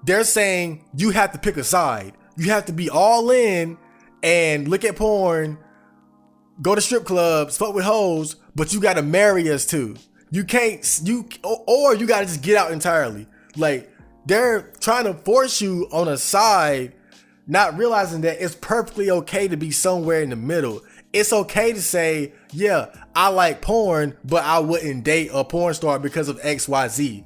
they're saying you have to pick a side. You have to be all in and look at porn, go to strip clubs, fuck with hoes, but you gotta marry us too. You can't, or you gotta just get out entirely. Like, they're trying to force you on a side, not realizing that it's perfectly okay to be somewhere in the middle. It's okay to say, yeah, I like porn, but I wouldn't date a porn star because of XYZ.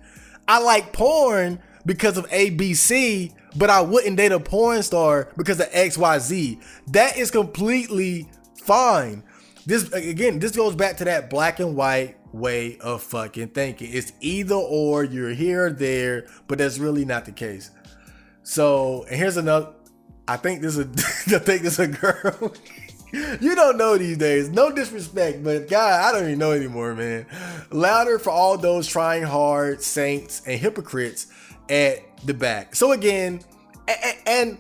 I like porn because of ABC, but I wouldn't date a porn star because of XYZ. That is completely fine. This goes back to that black and white way of fucking thinking. It's either or, you're here or there, but that's really not the case. So, and here's another, I think this is a girl. You don't know these days. No disrespect, but God, I don't even know anymore, man. Louder for all those trying hard saints and hypocrites at the back. So again, and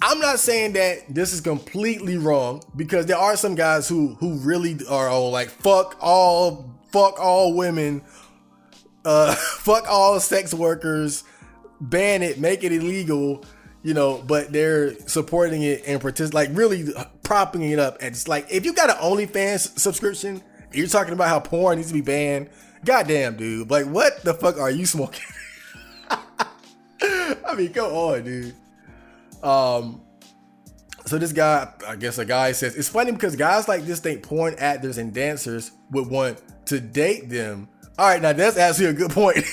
I'm not saying that this is completely wrong, because there are some guys who really are on like fuck all women, fuck all sex workers, ban it, make it illegal, you know, but they're supporting it and like really propping it up. And it's like, if you got an OnlyFans subscription, and you're talking about how porn needs to be banned, goddamn, dude, like what the fuck are you smoking? I mean, come on, dude. So this guy, I guess a guy says, it's funny because guys like this think porn actors and dancers would want to date them, All right, now that's actually a good point.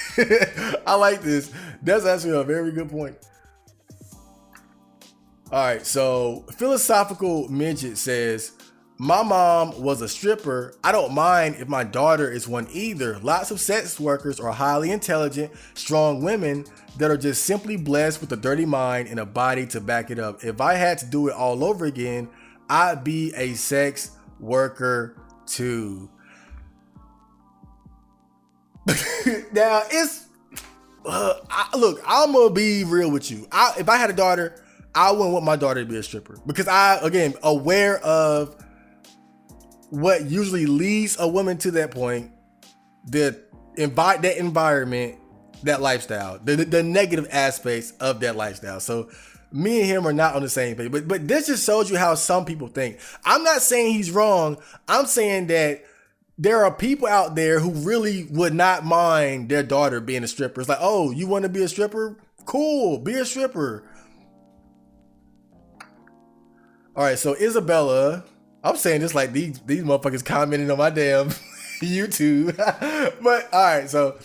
I like this. That's actually a very good point. All right, so Philosophical Midget says, my mom was a stripper. I don't mind if my daughter is one either. Lots of sex workers are highly intelligent, strong women that are just simply blessed with a dirty mind and a body to back it up. If I had to do it all over again, I'd be a sex worker too. Now, it's... look, I'm going to be real with you. If I had a daughter, I wouldn't want my daughter to be a stripper. Because again, aware of what usually leads a woman to that point, that environment, that lifestyle, the negative aspects of that lifestyle. So me and him are not on the same page. But this just shows you how some people think. I'm not saying he's wrong. I'm saying that there are people out there who really would not mind their daughter being a stripper. It's like, oh, you want to be a stripper? Cool, be a stripper. All right, so Isabella, I'm saying this like these motherfuckers commenting on my damn YouTube. But all right, so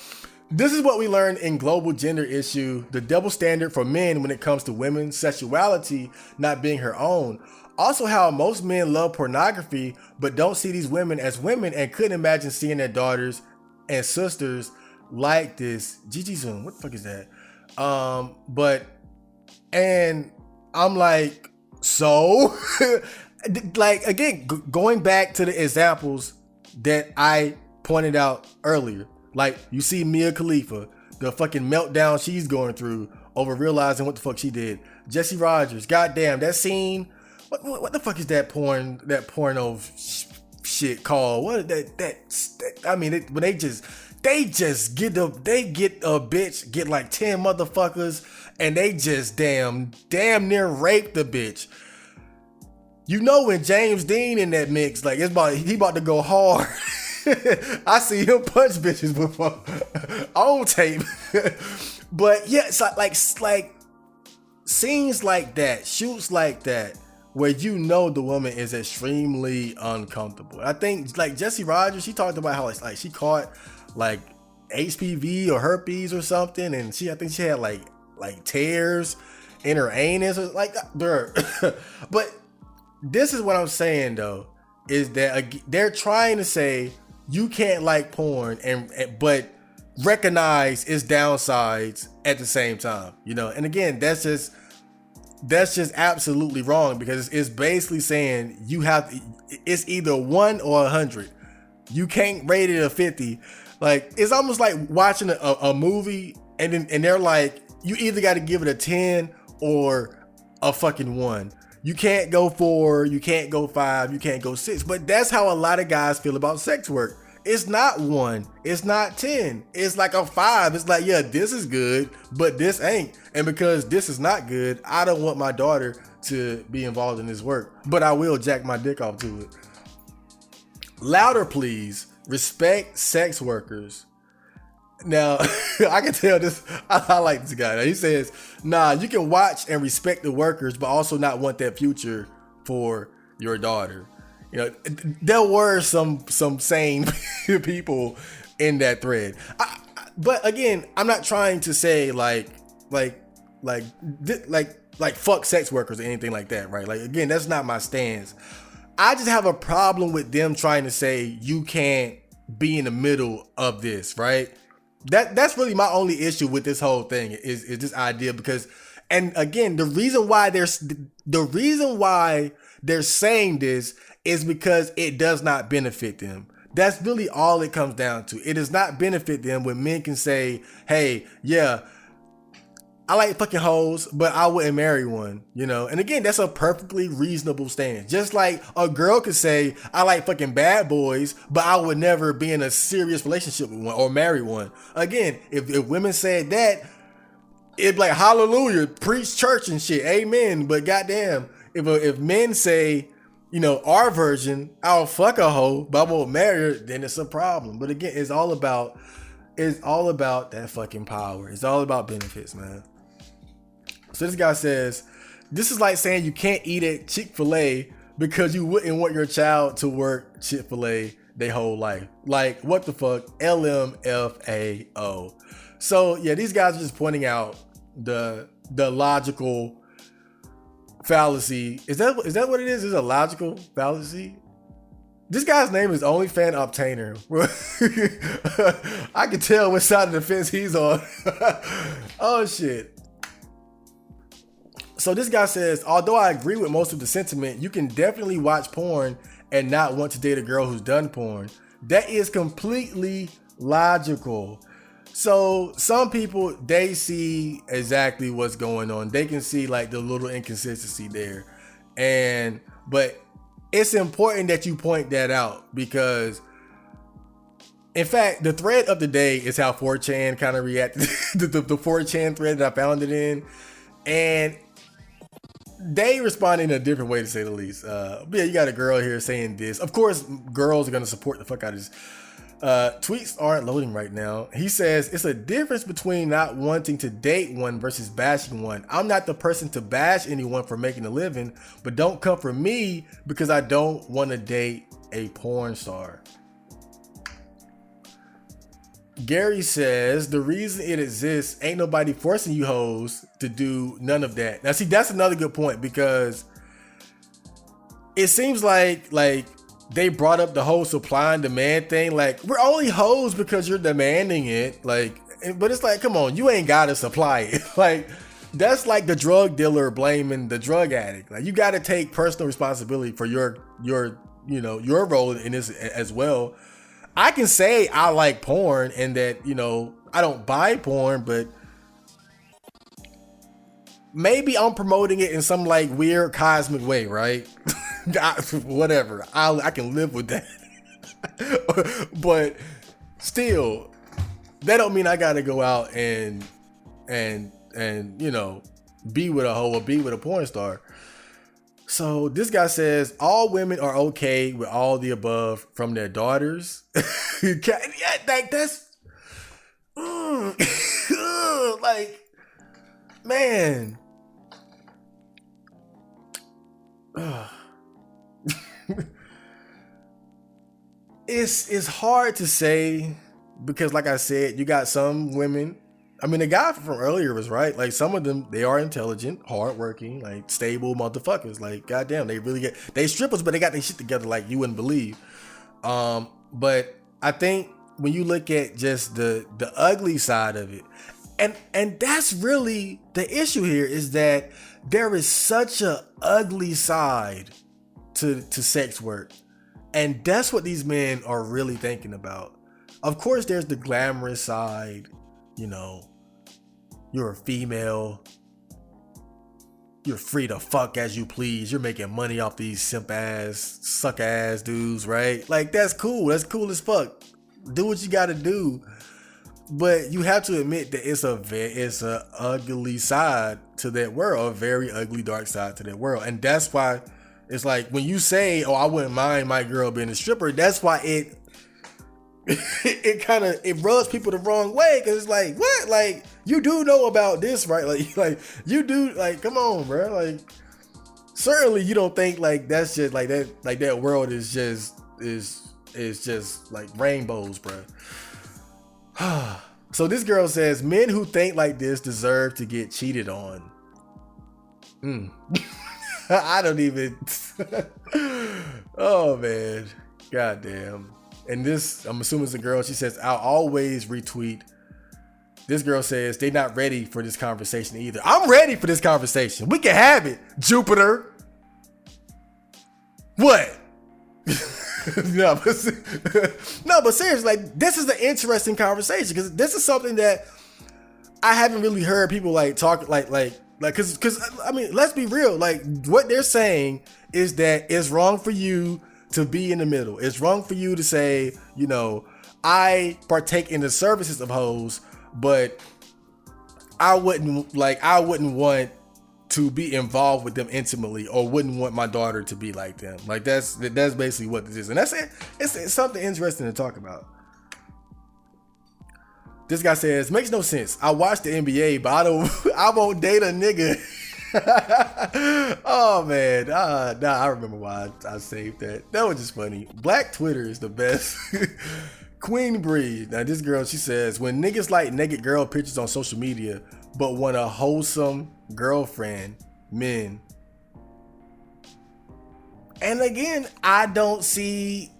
this is what we learned in Global Gender Issue, the double standard for men when it comes to women's sexuality not being her own. Also, how most men love pornography but don't see these women as women and couldn't imagine seeing their daughters and sisters like this. GG Zoom, what the fuck is that? And I'm like, so like, again, going back to the examples that I pointed out earlier, like you see Mia Khalifa, the fucking meltdown she's going through over realizing what the fuck she did. Jesse Rogers, goddamn, that scene. What the fuck is that porno shit called? What that I mean, when they get a bitch, get like 10 motherfuckers, and they just damn near rape the bitch. You know, when James Dean in that mix, like he about to go hard. I see him punch bitches before on tape. But yeah, it's like scenes like that, shoots like that, where you know the woman is extremely uncomfortable. I think like Jesse Rogers, she talked about how like she caught like HPV or herpes or something, and I think she had like tears in her anus, or like but this is what I'm saying though, is that they're trying to say you can't like porn but recognize its downsides at the same time, you know. And again, that's just absolutely wrong, because it's basically saying it's either 1 or 100. You can't rate it a 50. Like, it's almost like watching a movie and they're like, you either got to give it a 10 or a fucking 1. You can't go 4, you can't go 5, you can't go 6. But that's how a lot of guys feel about sex work. It's not 1, it's not 10, it's like a 5. It's like, yeah, this is good, but this ain't. And because this is not good, I don't want my daughter to be involved in this work, but I will jack my dick off to it. Louder, please. Respect sex workers. Now, I can tell this, I like this guy. Now, he says, nah, you can watch and respect the workers, but also not want that future for your daughter. You know, there were some sane people in that thread. But again, I'm not trying to say like fuck sex workers or anything like that, right? Like, again, that's not my stance. I just have a problem with them trying to say you can't be in the middle of this, right? That's really my only issue with this whole thing is this idea, because, and again, the reason why they're saying this is because it does not benefit them. That's really all it comes down to. It does not benefit them when men can say, hey, yeah, I like fucking hoes, but I wouldn't marry one, you know? And again, that's a perfectly reasonable stance. Just like a girl could say, I like fucking bad boys, but I would never be in a serious relationship with one or marry one. Again, if women said that, it'd be like, hallelujah, preach church and shit, amen. But goddamn, if men say, you know, our version, I'll fuck a hoe, but I won't marry her, then it's a problem. But again, it's all about that fucking power. It's all about benefits, man. So this guy says, this is like saying you can't eat at Chick-fil-A because you wouldn't want your child to work Chick-fil-A. their whole life. Like, what the fuck? LMFAO. So yeah, these guys are just pointing out the logical fallacy. Is that what it is? Is it a logical fallacy? This guy's name is OnlyFan Obtainer. I can tell what side of the fence he's on. Oh shit. So this guy says, although I agree with most of the sentiment, you can definitely watch porn and not want to date a girl who's done porn. That is completely logical. So some people, they see exactly what's going on. They can see like the little inconsistency there. But it's important that you point that out, because in fact, the thread of the day is how 4chan kind of reacted. the 4chan thread that I found it in. And they responded in a different way, to say the least. Yeah, you got a girl here saying this. Of course, girls are going to support the fuck out of this. Tweets aren't loading right now. He says, it's a difference between not wanting to date one versus bashing one. I'm not the person to bash anyone for making a living, but don't come for me because I don't want to date a porn star. Gary says, the reason it exists, ain't nobody forcing you hoes to do none of that. Now, see, that's another good point, because it seems like they brought up the whole supply and demand thing. Like, we're only hoes because you're demanding it. Like, but it's like, come on, you ain't gotta supply it. Like, that's like the drug dealer blaming the drug addict. Like, you gotta take personal responsibility for your role in this as well. I can say I like porn and that, I don't buy porn, but maybe I'm promoting it in some like weird cosmic way, right? Whatever. I can live with that. But still, that don't mean I gotta go out and be with a hoe or be with a porn star. So this guy says all women are okay with all the above from their daughters. Yeah, like that's like, man. It's hard to say, because like I said, you got some women. I mean, the guy from earlier was right. Like, some of them, they are intelligent, hardworking, like stable motherfuckers. Like, goddamn, they strippers, but they got their shit together like you wouldn't believe. But I think when you look at just the ugly side of it, and that's really the issue here, is that there is such a ugly side to sex work. And that's what these men are really thinking about. Of course, there's the glamorous side. You're a female. You're free to fuck as you please. You're making money off these simp ass, suck ass dudes, right? Like, that's cool. That's cool as fuck. Do what you gotta do. But you have to admit that it's a ugly side to that world, a very ugly, dark side to that world. And that's why it's like, when you say, oh, I wouldn't mind my girl being a stripper, that's why it rubs people the wrong way, because it's like, what? Like, you do know about this, right? Like you do, like, come on, bro. Like, certainly you don't think like that's just like that world is just like rainbows, bro. So this girl says, men who think like this deserve to get cheated on. I don't even. Oh man, goddamn. And this, I'm assuming it's a girl. She says, I'll always retweet. This girl says, they're not ready for this conversation either. I'm ready for this conversation. We can have it, Jupiter. What? No, but seriously, like, this is an interesting conversation, because this is something that I haven't really heard people like talk like because I mean, let's be real. Like, what they're saying is that it's wrong for you to be in the middle. It's wrong for you to say, I partake in the services of hoes, but I wouldn't want to be involved with them intimately, or wouldn't want my daughter to be like them. Like, that's basically what this is. And that's it. It's something interesting to talk about. This guy says, makes no sense. I watch the NBA, but I won't date a nigga. Oh man, nah, I remember why I saved that. That was just funny. Black Twitter is the best. Queen Breed. Now this girl, she says, when niggas like naked girl pictures on social media, but want a wholesome girlfriend, men. And again, I don't see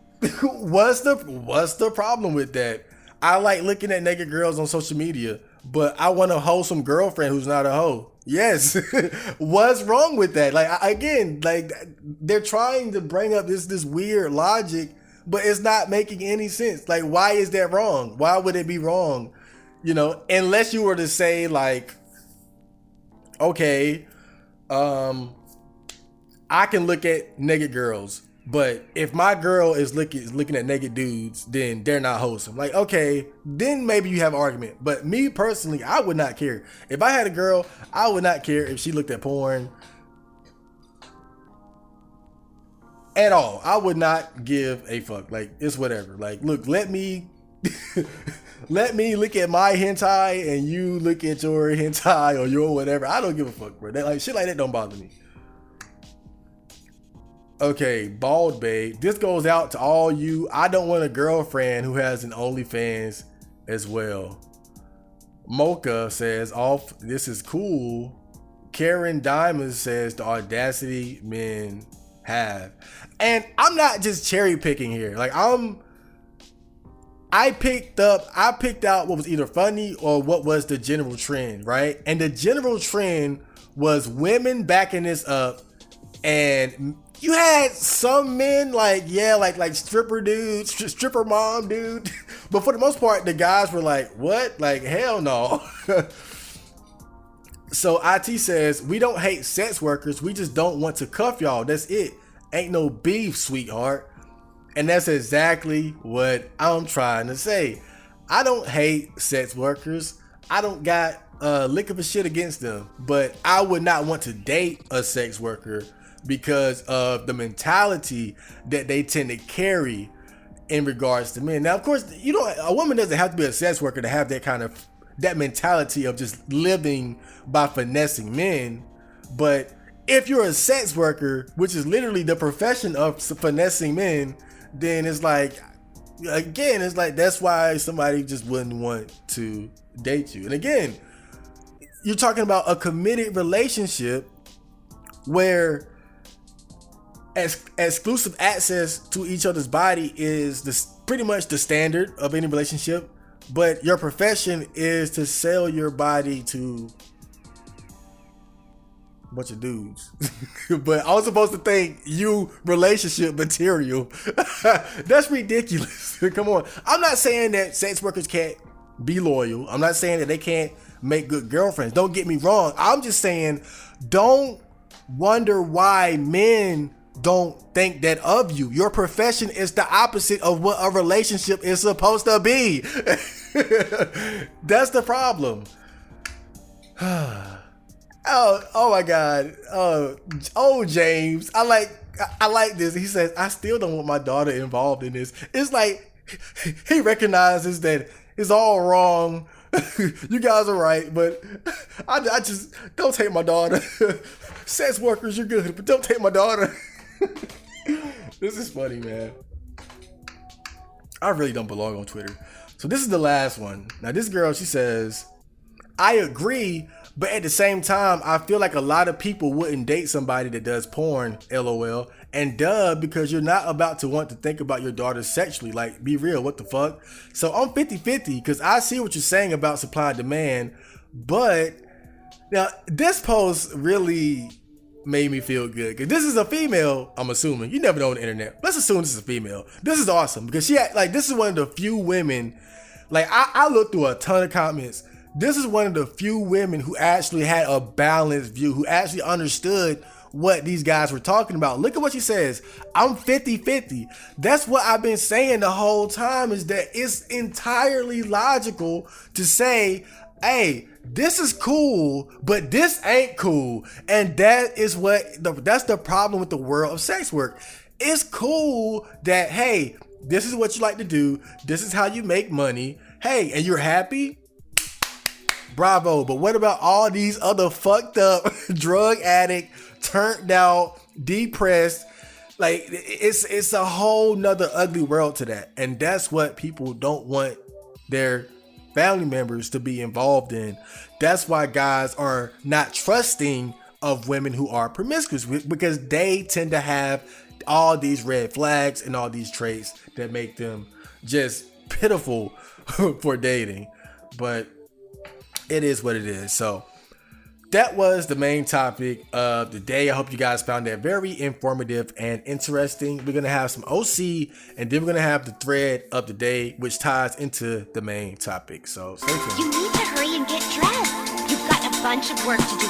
what's the problem with that. I like looking at naked girls on social media, but I want a wholesome girlfriend who's not a hoe. Yes. What's wrong with that? Like, again, like they're trying to bring up this weird logic, but it's not making any sense. Like, why is that wrong? Why would it be wrong? You know, unless you were to say like, okay, I can look at naked girls, but if my girl is looking at naked dudes, then they're not wholesome. Like, okay, then maybe you have an argument. But me personally, I would not care. If I had a girl, I would not care if she looked at porn at all. I would not give a fuck. Like, it's whatever. Like, look, let me let me look at my hentai and you look at your hentai or your whatever. I don't give a fuck, bro. That, like, shit like that don't bother me. Okay, Bald Babe. This goes out to all you. I don't want a girlfriend who has an OnlyFans as well. Mocha says, "Off. This is cool." Karen Diamond says, "The audacity men have." And I'm not just cherry picking here. Like I picked out what was either funny or what was the general trend, right? And the general trend was women backing this up, and you had some men like stripper dudes, stripper mom dude. But for the most part, the guys were like, what? Like, hell no. So IT says, we don't hate sex workers. We just don't want to cuff y'all. That's it. Ain't no beef, sweetheart. And that's exactly what I'm trying to say. I don't hate sex workers. I don't got lick of a shit against them. But I would not want to date a sex worker because of the mentality that they tend to carry in regards to men. Now, of course, you know, a woman doesn't have to be a sex worker to have that mentality of just living by finessing men. But if you're a sex worker, which is literally the profession of finessing men, then it's like, again, it's like, that's why somebody just wouldn't want to date you. And again, you're talking about a committed relationship where exclusive access to each other's body is pretty much the standard of any relationship, but your profession is to sell your body to a bunch of dudes. But I was supposed to think you relationship material. That's ridiculous. Come on. I'm not saying that sex workers can't be loyal. I'm not saying that they can't make good girlfriends. Don't get me wrong. I'm just saying, don't wonder why men don't think that of you. Your profession is the opposite of what a relationship is supposed to be. That's the problem. Oh my God. Oh, James. I like this. He says, I still don't want my daughter involved in this. It's like he recognizes that it's all wrong. You guys are right, but I just don't take my daughter. Sex workers, you're good, but don't take my daughter. This is funny, man. I really don't belong on Twitter. So this is the last one. Now this girl, she says, I agree, but at the same time, I feel like a lot of people wouldn't date somebody that does porn, LOL, and duh, because you're not about to want to think about your daughter sexually. Like, be real, what the fuck? So I'm 50-50 because I see what you're saying about supply and demand, but now this post really made me feel good because this is a female. I'm assuming, you never know on the internet. Let's assume this is a female. This is awesome because she had, like, this is one of the few women, like I looked through a ton of comments. This is one of the few women who actually had a balanced view, who actually understood what these guys were talking about. Look at what she says. I'm 50-50. That's what I've been saying the whole time, is that it's entirely logical to say, hey, this is cool, but this ain't cool. And that is that's the problem with the world of sex work. It's cool that, hey, this is what you like to do. This is how you make money. Hey, and you're happy? bravo. But what about all these other fucked up drug addict, turned out, depressed? Like, it's a whole nother ugly world to that. And that's what people don't want their family members to be involved in. That's why guys are not trusting of women who are promiscuous, because they tend to have all these red flags and all these traits that make them just pitiful for dating. But it is what it is. So that was the main topic of the day. I hope you guys found that very informative and interesting. We're going to have some OC, and then we're going to have the thread of the day, which ties into the main topic. So stay tuned. You need to hurry and get dressed. You've got a bunch of work to do.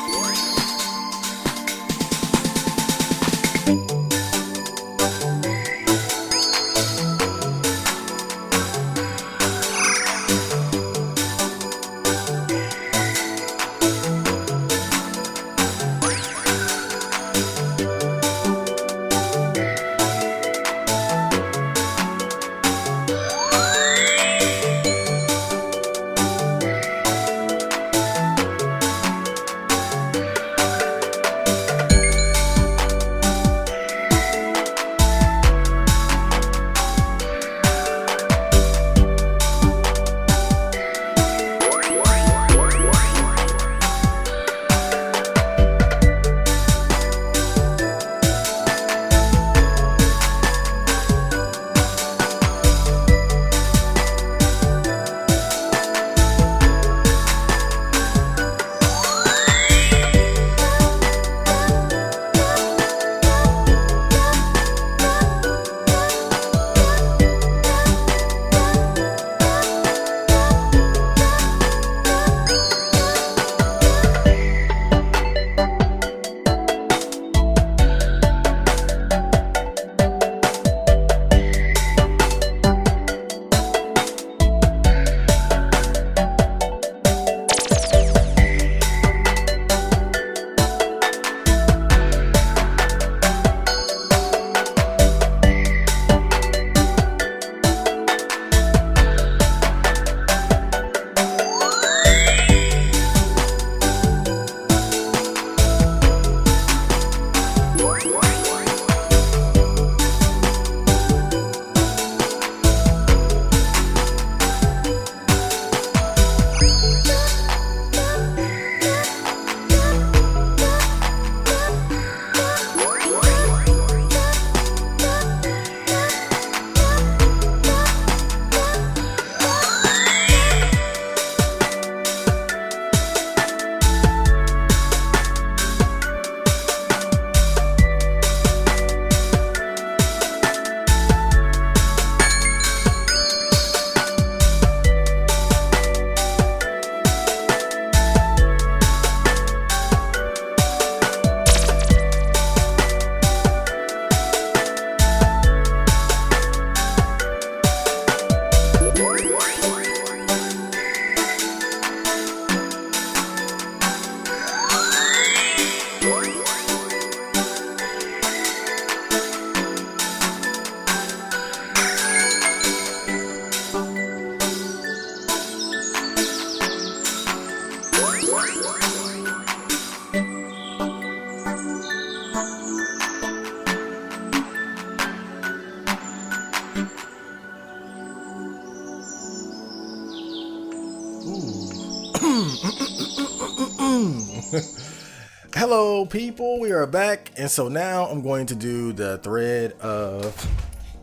Hello people, we are back, and so now I'm going to do the thread of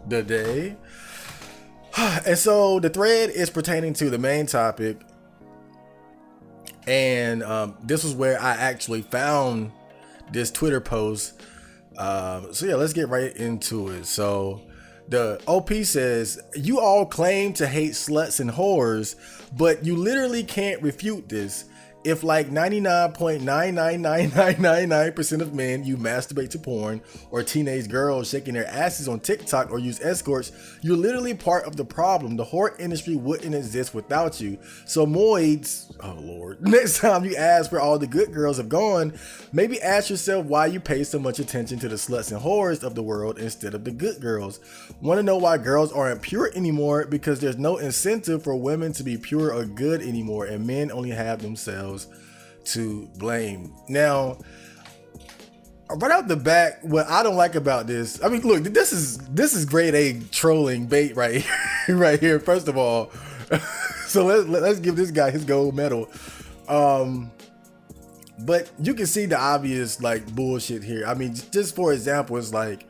the day. And so the thread is pertaining to the main topic, and this was where I actually found this Twitter post. So yeah, let's get right into it. So the OP says, you all claim to hate sluts and whores, but you literally can't refute this. If like 99.99999% of men you masturbate to porn, or teenage girls shaking their asses on TikTok, or use escorts, you're literally part of the problem. The whore industry wouldn't exist without you. So moids, oh Lord, next time you ask where all the good girls have gone, maybe ask yourself why you pay so much attention to the sluts and whores of the world instead of the good girls. Want to know why girls aren't pure anymore? Because there's no incentive for women to be pure or good anymore, and men only have themselves to blame. Now, right out the back, what I don't like about this, I mean, look, this is grade A trolling bait right here, right here. First of all, so let's give this guy his gold medal. But you can see the obvious like bullshit here. I mean, just for example, it's like,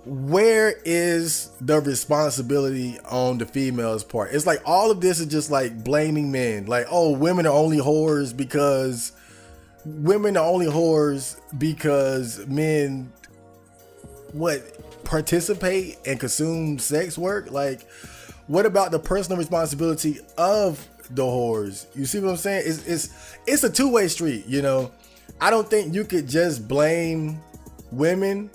where is the responsibility on the female's part? It's like all of this is just like blaming men. Like, oh, women are only whores because men participate and consume sex work. Like, what about the personal responsibility of the whores? You see what I'm saying? It's a two-way street, you know. I don't think you could just blame women,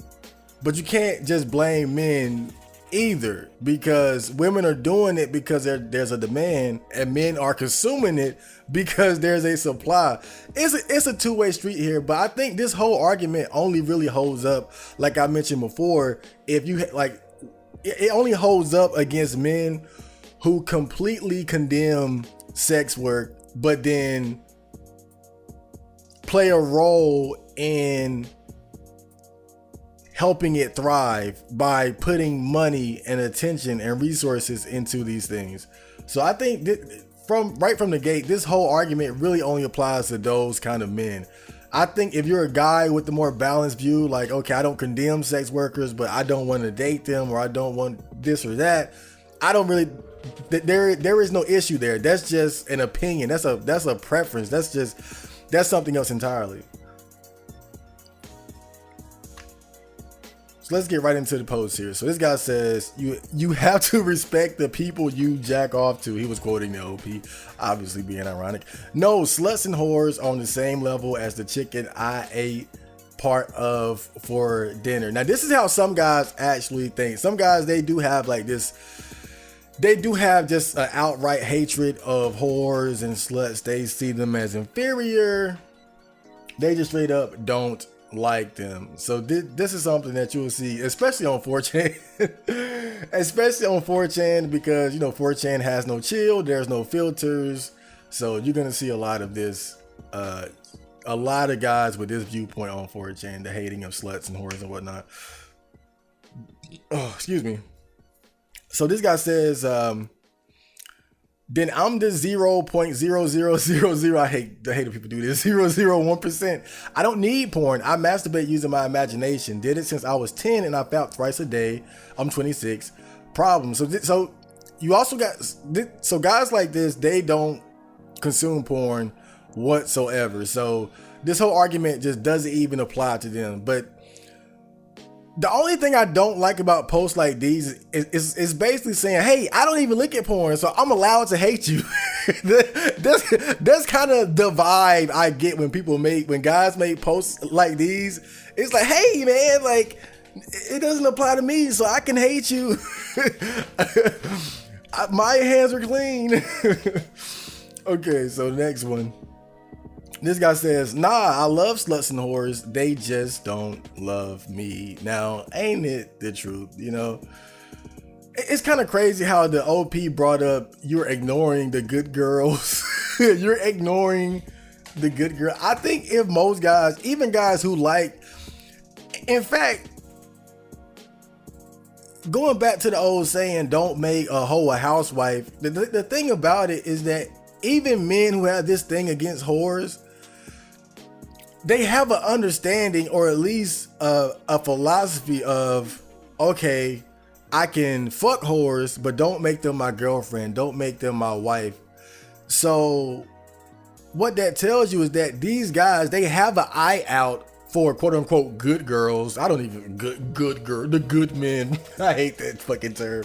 but you can't just blame men either, because women are doing it because there's a demand, and men are consuming it because there's a supply. It's a two-way street here, but I think this whole argument only really holds up, like I mentioned before, if you like, it only holds up against men who completely condemn sex work, but then play a role in helping it thrive by putting money and attention and resources into these things. So I think that from the gate, this whole argument really only applies to those kind of men. I think if you're a guy with the more balanced view, like, okay, I don't condemn sex workers, but I don't want to date them, or I don't want this or that, I don't really, there is no issue there. That's just an opinion. That's a preference. That's something else entirely. Let's get right into the post here. So this guy says, you have to respect the people you jack off to. He was quoting the OP, obviously being ironic. No, sluts and whores on the same level as the chicken I ate part of for dinner. Now, this is how some guys actually think. Some guys, they do have like this, they do have just an outright hatred of whores and sluts. They see them as inferior. They just straight up don't like them. So this is something that you will see, especially on 4chan, especially on 4chan, because, you know, 4chan has no chill, there's no filters. So you're gonna see a lot of this, a lot of guys with this viewpoint on 4chan, the hating of sluts and whores and whatnot. Oh, excuse me. So this guy says, then I'm the 0.0000. I hate when people do this. 0.001%. I don't need porn. I masturbate using my imagination. Did it since I was 10 and I felt twice a day. I'm 26. Problem. So you also got, so guys like this, they don't consume porn whatsoever. So this whole argument just doesn't even apply to them. But the only thing I don't like about posts like these is basically saying, hey, I don't even look at porn, so I'm allowed to hate you. That's kind of the vibe I get when guys make posts like these. It's like, hey man, like, it doesn't apply to me, so I can hate you. My hands are clean. Okay, so next one. This guy says, nah, I love sluts and whores. They just don't love me. Now, ain't it the truth? You know, it's kind of crazy how the OP brought up, you're ignoring the good girls. You're ignoring the good girl. I think if most guys, even guys who like, in fact, going back to the old saying, don't make a hoe a housewife. The thing about it is that even men who have this thing against whores, they have an understanding, or at least a philosophy of, okay, I can fuck whores, but don't make them my girlfriend. Don't make them my wife. So what that tells you is that these guys, they have an eye out for quote unquote good girls. I don't even, good girl, the good men. I hate that fucking term.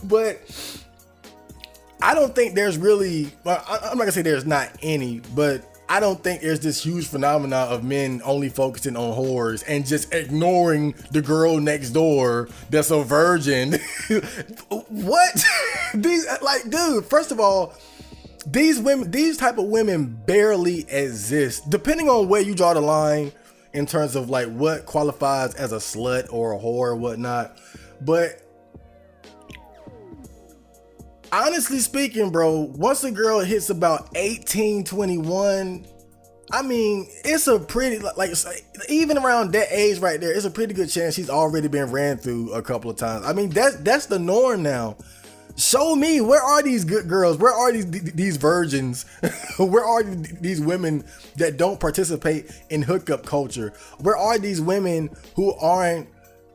But I don't think there's really, well, I'm not gonna say there's not any, but I don't think there's this huge phenomenon of men only focusing on whores and just ignoring the girl next door that's a virgin. What? Dude, first of all, these type of women barely exist. Depending on where you draw the line in terms of like what qualifies as a slut or a whore or whatnot. But honestly speaking, bro, once a girl hits about 18, 21, I mean, it's a pretty, like, even around that age right there, it's a pretty good chance she's already been ran through a couple of times. I mean, that's the norm now. Show me, where are these good girls? Where are these virgins? Where are these women that don't participate in hookup culture? Where are these women who aren't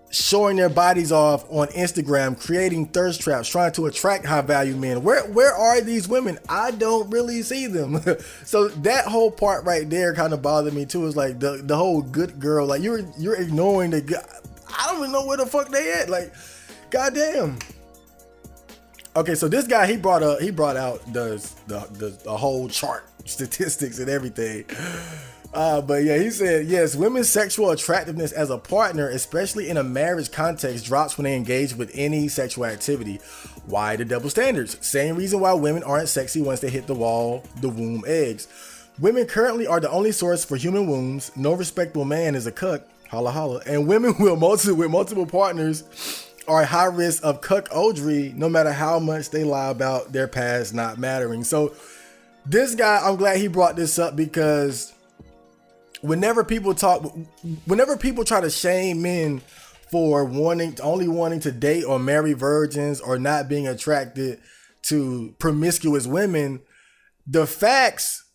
showing their bodies off on Instagram, creating thirst traps, trying to attract high value men? Where are these women? I don't really see them. So that whole part right there kind of bothered me too. Is like the whole good girl, like you're ignoring the good. I don't even know where the fuck they at. Like, goddamn. Okay, so this guy, he brought out the whole chart, statistics and everything. But yeah, he said, yes, women's sexual attractiveness as a partner, especially in a marriage context, drops when they engage with any sexual activity. Why the double standards? Same reason why women aren't sexy once they hit the wall, the womb eggs. Women currently are the only source for human wombs. No respectable man is a cuck. Holla holla. And women with multiple partners are at high risk of cuckoldry, no matter how much they lie about their past not mattering. So this guy, I'm glad he brought this up, because whenever people try to shame men for only wanting to date or marry virgins or not being attracted to promiscuous women, the facts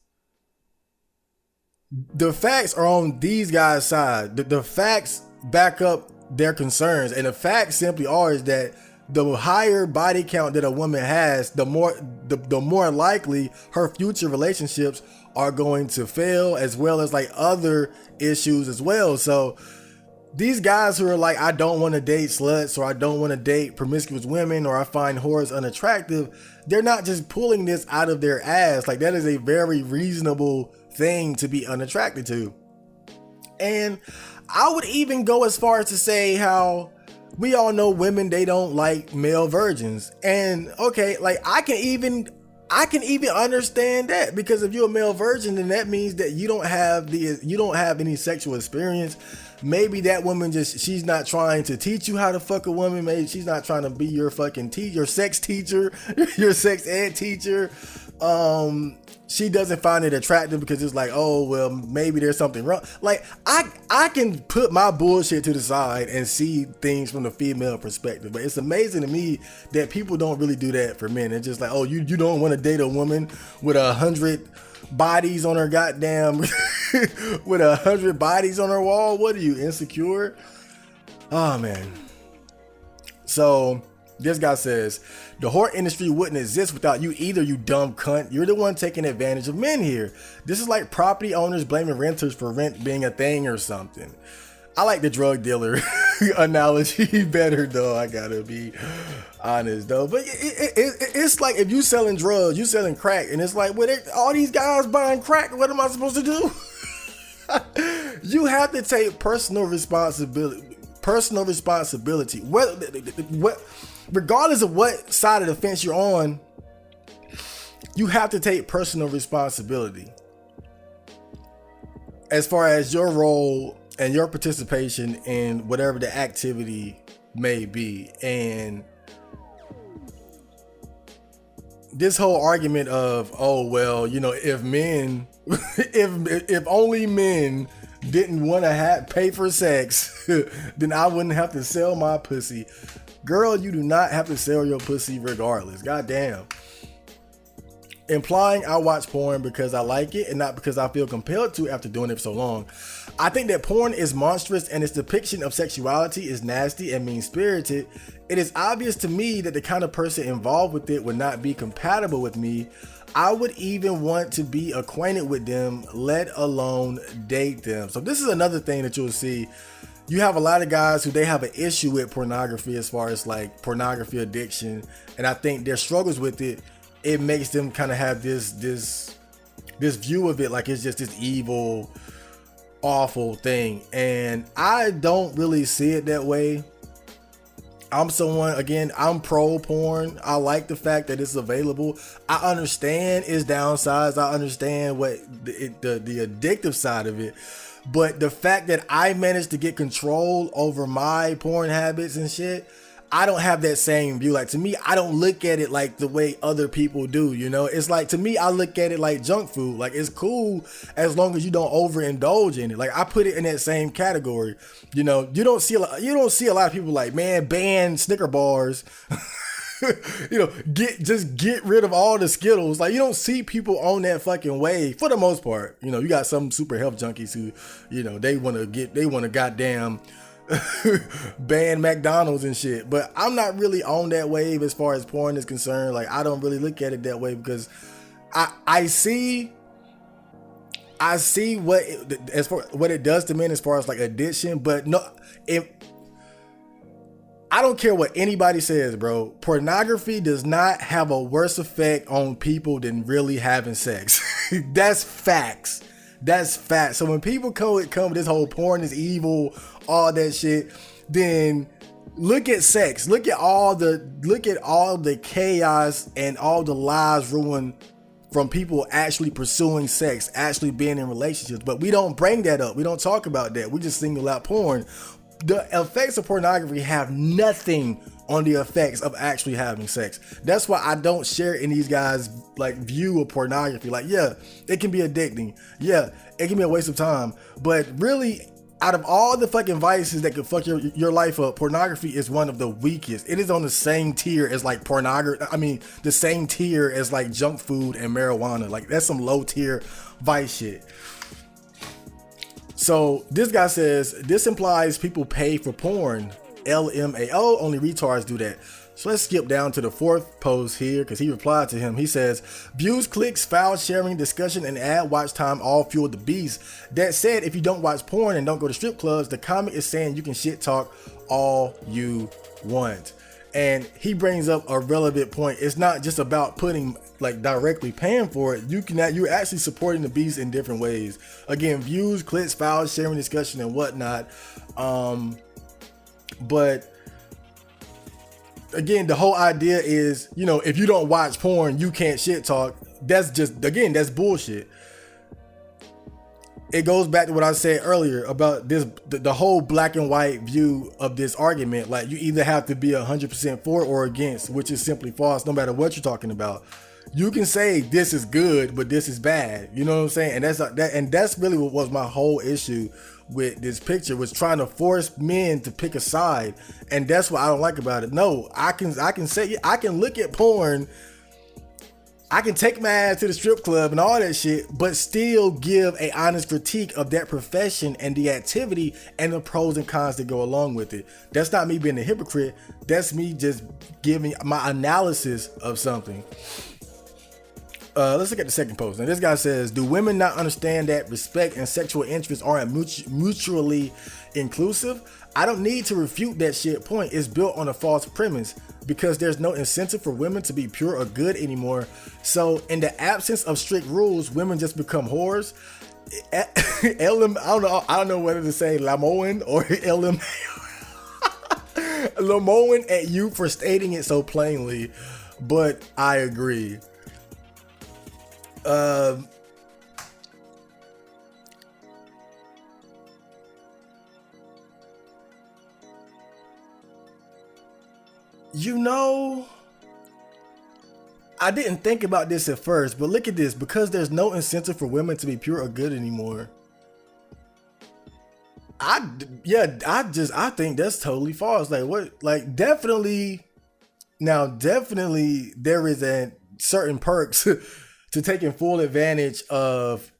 are on these guys' side. The facts back up their concerns, and the facts simply are is that the higher body count that a woman has, the more likely her future relationships are going to fail, as well as like other issues as well. So these guys who are like, I don't want to date sluts, or I don't want to date promiscuous women, or I find whores unattractive, they're not just pulling this out of their ass. Like, that is a very reasonable thing to be unattracted to. And I would even go as far as to say how we all know women, they don't like male virgins. And okay, like I can even understand that, because if you're a male virgin, then that means that you don't have any sexual experience. Maybe that woman she's not trying to teach you how to fuck a woman. Maybe she's not trying to be your fucking your sex teacher, your sex ed teacher. She doesn't find it attractive because it's like, oh, well, maybe there's something wrong. Like, I can put my bullshit to the side and see things from the female perspective. But it's amazing to me that people don't really do that for men. It's just like, oh, you don't want to date a woman with 100 bodies on her goddamn, with 100 bodies on her wall? What are you, insecure? Oh, man. So this guy says, the whore industry wouldn't exist without you either, you dumb cunt. You're the one taking advantage of men here. This is like property owners blaming renters for rent being a thing or something. I like the drug dealer analogy better, though. I gotta be honest, though. But it's like, if you selling drugs, you selling crack, and it's like, well, all these guys buying crack, what am I supposed to do? You have to take personal responsibility. Regardless of what side of the fence you're on, you have to take personal responsibility as far as your role and your participation in whatever the activity may be. And this whole argument of, oh, well, you know, if men, if only men didn't want to pay for sex, then I wouldn't have to sell my pussy. Girl, you do not have to sell your pussy regardless. Goddamn. Implying I watch porn because I like it and not because I feel compelled to after doing it for so long. I think that porn is monstrous and its depiction of sexuality is nasty and mean-spirited. It is obvious to me that the kind of person involved with it would not be compatible with me. I would even want to be acquainted with them, let alone date them. So this is another thing that you'll see. You have a lot of guys who they have an issue with pornography as far as like pornography addiction. And I think their struggles with it it makes them kind of have this view of it like it's just this evil, awful thing. And I don't really see it that way. I'm pro porn. I like the fact that it's available. I understand its downsides. I understand what the addictive side of it. But the fact that I managed to get control over my porn habits and shit, I don't have that same view. Like, to me, I don't look at it like the way other people do, you know? It's like, to me, I look at it like junk food. Like, it's cool as long as you don't overindulge in it. Like, I put it in that same category. You know, you don't see a lot of people like, man, ban Snicker bars. You know, get rid of all the Skittles. Like, you don't see people on that fucking wave for the most part. You know, you got some super health junkies who, you know, they want to goddamn ban McDonald's and shit. But I'm not really on that wave as far as porn is concerned. Like, I don't really look at it that way because I see what it does to men as far as like addiction. But no, I don't care what anybody says, bro. Pornography does not have a worse effect on people than really having sex. That's facts. That's facts. So when people come with this whole porn is evil, all that shit, then look at sex. Look at all the chaos and all the lives ruined from people actually pursuing sex, actually being in relationships. But we don't bring that up. We don't talk about that. We just single out porn. The effects of pornography have nothing on the effects of actually having sex. That's why I don't share in these guys' like view of pornography. Like, yeah, it can be addicting. Yeah, it can be a waste of time. But really, out of all the fucking vices that could fuck your life up, pornography is one of the weakest. It is on the same tier as like pornography. I mean, the same tier as like junk food and marijuana. Like, that's some low tier vice shit. So this guy says, this implies people pay for porn. LMAO, only retards do that. So let's skip down to the fourth post here because he replied to him. He says, views, clicks, file sharing, discussion, and ad watch time all fuel the beast. That said, if you don't watch porn and don't go to strip clubs, the comment is saying you can shit talk all you want. And he brings up a relevant point. It's not just about putting like directly paying for it. You're actually supporting the beast in different ways. Again, views, clicks, files, sharing, discussion, and whatnot. But again, the whole idea is, you know, if you don't watch porn, you can't shit talk. That's that's bullshit. It goes back to what I said earlier about the whole black and white view of this argument. Like, you either have to be 100% for or against, which is simply false, no matter what you're talking about. You can say this is good, but this is bad. You know what I'm saying? And that's really what was my whole issue with this picture, was trying to force men to pick a side. And that's what I don't like about it. No, I can look at porn. I can take my ass to the strip club and all that shit, but still give a honest critique of that profession and the activity and the pros and cons that go along with it. That's not me being a hypocrite. That's me just giving my analysis of something. Let's look at the second post. Now, this guy says, do women not understand that respect and sexual interests aren't mutually inclusive? I don't need to refute that shit point. It's built on a false premise because there's no incentive for women to be pure or good anymore. So in the absence of strict rules, women just become whores. I don't know whether to say Lamoan or LM. Lamoan at you for stating it so plainly, but I agree. You know, I didn't think about this at first, but look at this. Because there's no incentive for women to be pure or good anymore. I think that's totally false. Like, what? Like, definitely there is a certain perks to taking full advantage of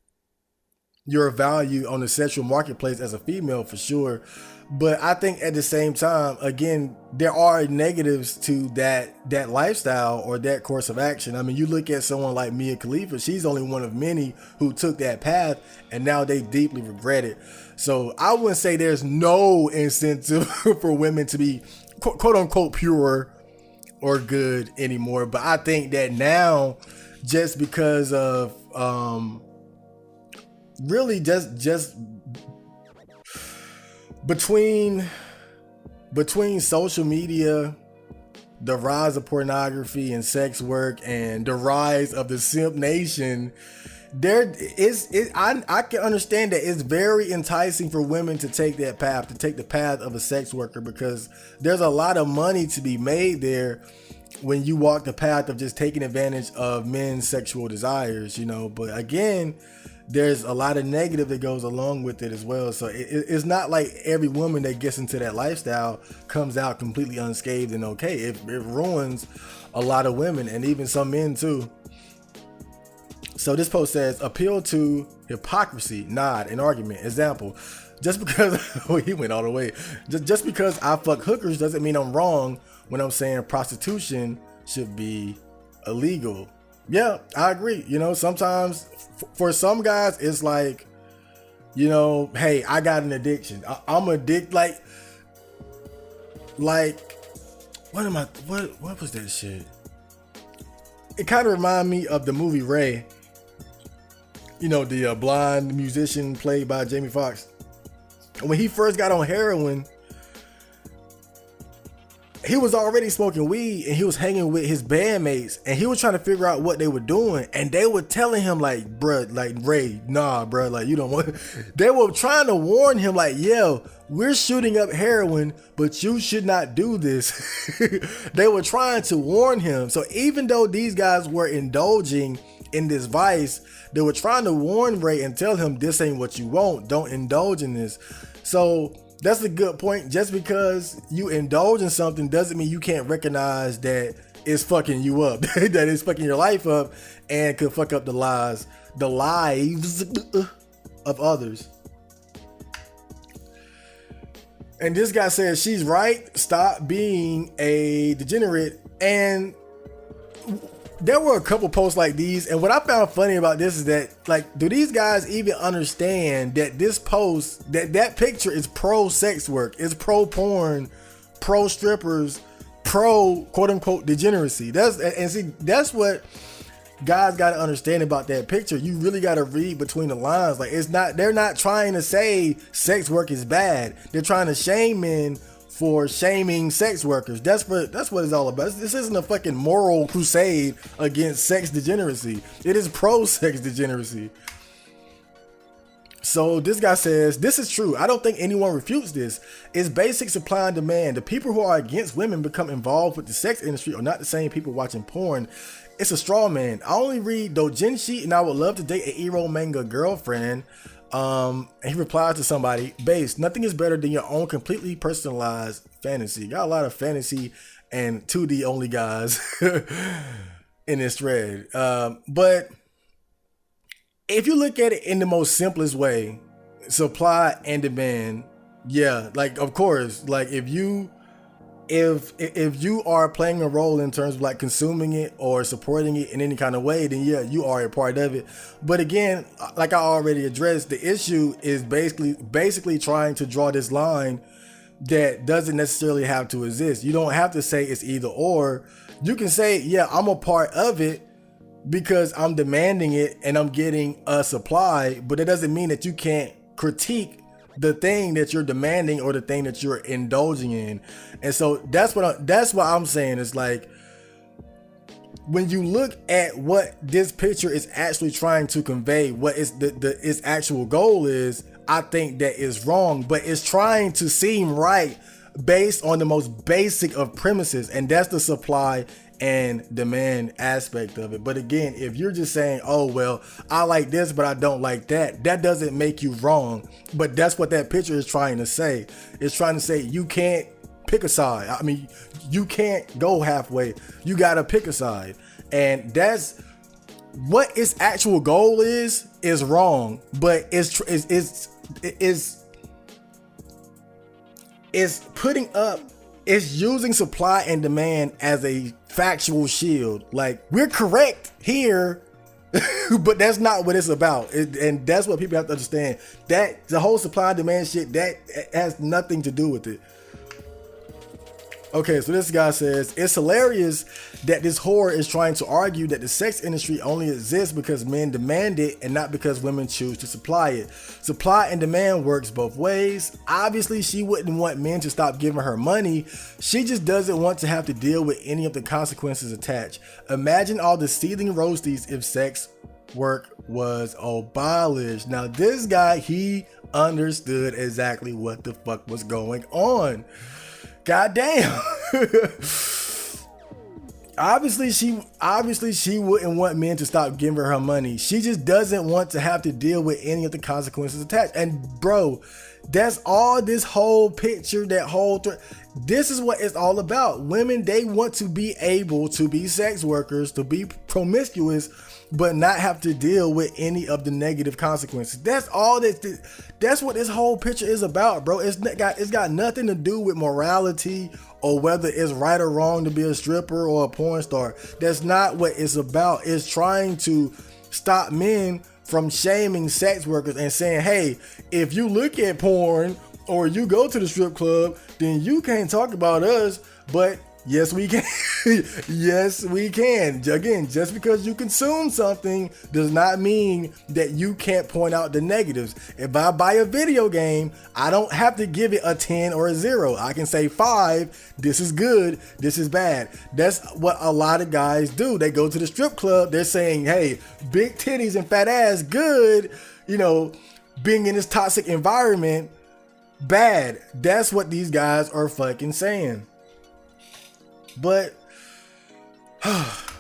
your value on the sexual marketplace as a female, for sure. But I think at the same time, again, there are negatives to that lifestyle or that course of action. I mean, you look at someone like Mia Khalifa, she's only one of many who took that path and now they deeply regret it. So I wouldn't say there's no incentive for women to be quote unquote pure or good anymore. But I think that now, just because of really just between social media, the rise of pornography and sex work, and the rise of the simp nation, I can understand that it's very enticing for women to take that path, to take the path of a sex worker, because there's a lot of money to be made there when you walk the path of just taking advantage of men's sexual desires, you know. But again, there's a lot of negative that goes along with it as well. So it's not like every woman that gets into that lifestyle comes out completely unscathed and okay. It ruins a lot of women, and even some men too. So this post says, appeal to hypocrisy, nod, an argument. Example, just because, he went all the way. Just because I fuck hookers doesn't mean I'm wrong when I'm saying prostitution should be illegal. Yeah, I agree. You know, sometimes for some guys, it's like, you know, hey, I got an addiction. I'm addicted. Like, what was that shit? It kind of reminded me of the movie Ray. You know, the blind musician played by Jamie Foxx. When he first got on heroin, he was already smoking weed, and he was hanging with his bandmates, and he was trying to figure out what they were doing, and they were telling him like, bruh, like, Ray, nah, bruh, like, you don't want. They were trying to warn him like, yo, we're shooting up heroin, but you should not do this. They were trying to warn him. So even though these guys were indulging in this vice, they were trying to warn Ray and tell him this ain't what you want. Don't indulge in this. So that's a good point. Just because you indulge in something doesn't mean you can't recognize that it's fucking you up, that it's fucking your life up, and could fuck up the lives of others. And this guy says, she's right. Stop being a degenerate. And there were a couple posts like these, and what I found funny about this is that, like, do these guys even understand that this post, that picture is pro sex work, it's pro porn, pro strippers, pro quote unquote degeneracy? That's what guys got to understand about that picture. You really got to read between the lines. Like, they're not trying to say sex work is bad. They're trying to shame men for shaming sex workers. That's what it's all about. This isn't a fucking moral crusade against sex degeneracy. It is pro sex degeneracy. So this guy says, this is true. I don't think anyone refutes this. It's basic supply and demand. The people who are against women become involved with the sex industry are not the same people watching porn. It's a straw man. I only read doujinshi, and I would love to date an ero manga girlfriend. And he replied to somebody, base, nothing is better than your own completely personalized fantasy. Got a lot of fantasy and 2D only guys in this thread. But if you look at it in the most simplest way, supply and demand, yeah, like, of course, like, if you are playing a role in terms of like consuming it or supporting it in any kind of way, then yeah, you are a part of it. But again, like I already addressed, the issue is basically trying to draw this line that doesn't necessarily have to exist. You don't have to say it's either or. You can say, yeah, I'm a part of it because I'm demanding it and I'm getting a supply, but it doesn't mean that you can't critique the thing that you're demanding or the thing that you're indulging in. And so that's what I'm saying is, like, when you look at what this picture is actually trying to convey, what is its actual goal is, I think that is wrong, but it's trying to seem right based on the most basic of premises, and that's the supply and demand aspect of it. But again, if you're just saying, oh, well, I like this, but I don't like that, that doesn't make you wrong. But that's what that picture is trying to say. It's trying to say you can't pick a side. I mean, you can't go halfway. You got to pick a side. And that's what its actual goal is wrong. But it's putting up, it's using supply and demand as a factual shield. Like, we're correct here, but that's not what it's about. And that's what people have to understand. That the whole supply and demand shit, that has nothing to do with it. Okay, so this guy says, it's hilarious that this whore is trying to argue that the sex industry only exists because men demand it and not because women choose to supply it. Supply and demand works both ways. Obviously, she wouldn't want men to stop giving her money. She just doesn't want to have to deal with any of the consequences attached. Imagine all the seething roasties if sex work was abolished. Now, this guy, he understood exactly what the fuck was going on. God damn. Obviously she wouldn't want men to stop giving her money. She just doesn't want to have to deal with any of the consequences attached. And bro, that's all this whole picture, this is what it's all about. Women, they want to be able to be sex workers, to be promiscuous, but not have to deal with any of the negative consequences. That's all that's what this whole picture is about, bro. It's got nothing to do with morality or whether it's right or wrong to be a stripper or a porn star. That's not what it's about. It's trying to stop men from shaming sex workers and saying, hey, if you look at porn or you go to the strip club, then you can't talk about us, but yes, we can. Yes, we can. Again, just because you consume something does not mean that you can't point out the negatives. If I buy a video game, I don't have to give it a 10 or a 0. I can say 5, this is good, this is bad. That's what a lot of guys do. They go to the strip club, they're saying, hey, big titties and fat ass, good. Being in this toxic environment, bad. That's what these guys are fucking saying. But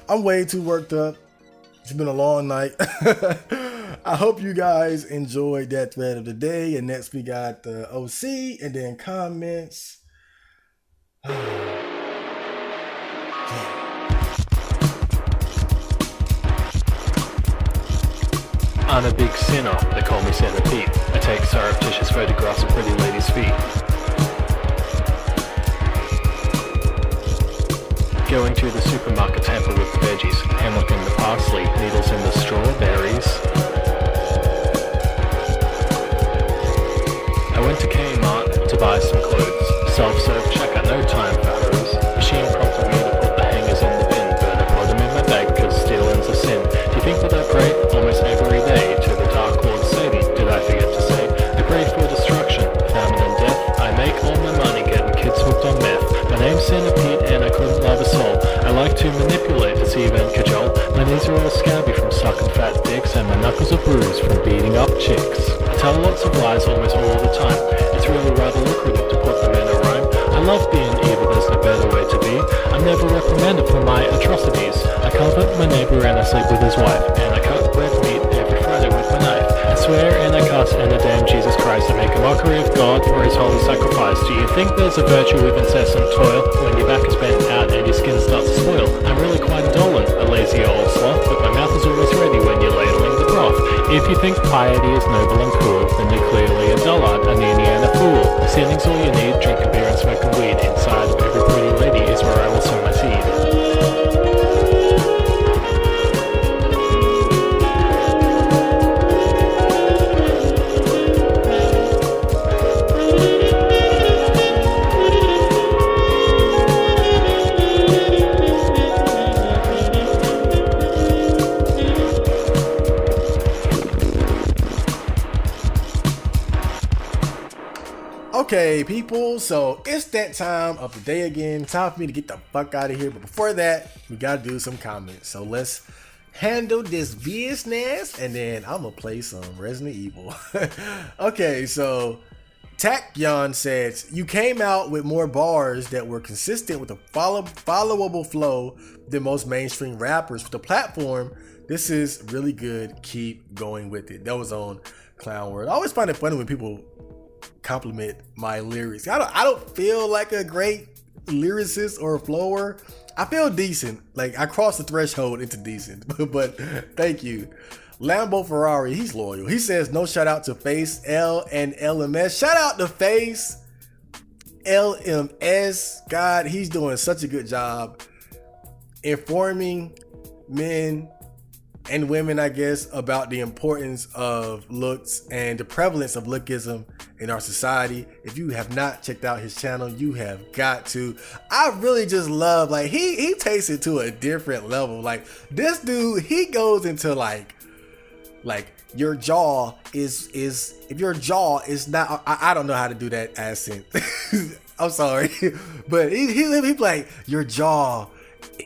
I'm way too worked up. It's been a long night. I hope you guys enjoyed that thread of the day. And next we got the OC and then comments. I'm a big sinner, they call me Centipede. I take surreptitious photographs of pretty ladies' feet. Going to the supermarket hamper with the veggies, hammock in the parsley, needles in the strawberries. I went to Kmart to buy some clothes. Self-serve checkout, no time for hose. Machine prompted me to put the hangers in the bin, but I put them in my bag cause stealing's a sin. Do you think that I pray almost every day to the Dark Lord Satan? Did I forget to say? I pray for destruction, famine and death. I make all my money getting kids hooked on meth. My name's Centipede and I couldn't love a soul. I like to manipulate, deceive and cajole. My knees are all scabby from sucking fat dicks and my knuckles are bruised from beating up chicks. I tell lots of lies almost all the time. It's really rather lucrative to put them in a rhyme. I love being evil, there's no better way to be. I'm never reprimanded for my atrocities. I comfort my neighbor and I sleep with his wife. And I cut red meat every Friday with my knife. I swear and I cuss and I damn Jesus Christ. I make a mockery of God for his holy sacrifice. Do you think there's a virtue with incessant toil when your back is bent out and your skin starts to spoil? I'm really quite indolent, a lazy old sloth, but my mouth is always ready when you're ladling the broth. If you think piety is noble and cool, then you're clearly a dullard, a ninny and a fool. Sinning's all you need, drinking beer and smoking weed. Inside of every pretty lady is where I will sow my seed. Okay, people, so it's that time of the day again. Time for me to get the fuck out of here. But before that, we gotta do some comments. So let's handle this business, and then I'm gonna play some Resident Evil. Okay, so Takyon says, you came out with more bars that were consistent with a followable flow than most mainstream rappers for the platform. This is really good. Keep going with it. That was on Clown World. I always find it funny when people compliment my lyrics. I don't feel like a great lyricist or a flower. I feel decent. Like I crossed the threshold into decent. But thank you. Lambo Ferrari, he's loyal. He says no shout out to Face L and LMS. Shout out to Face LMS. God, he's doing such a good job informing men and women, I guess, about the importance of looks and the prevalence of lookism in our society. If you have not checked out his channel, you have got to. I really just love, like, he takes it to a different level. Like, this dude, he goes into like your jaw is if your jaw is not, I don't know how to do that accent. I'm sorry, but he like, your jaw,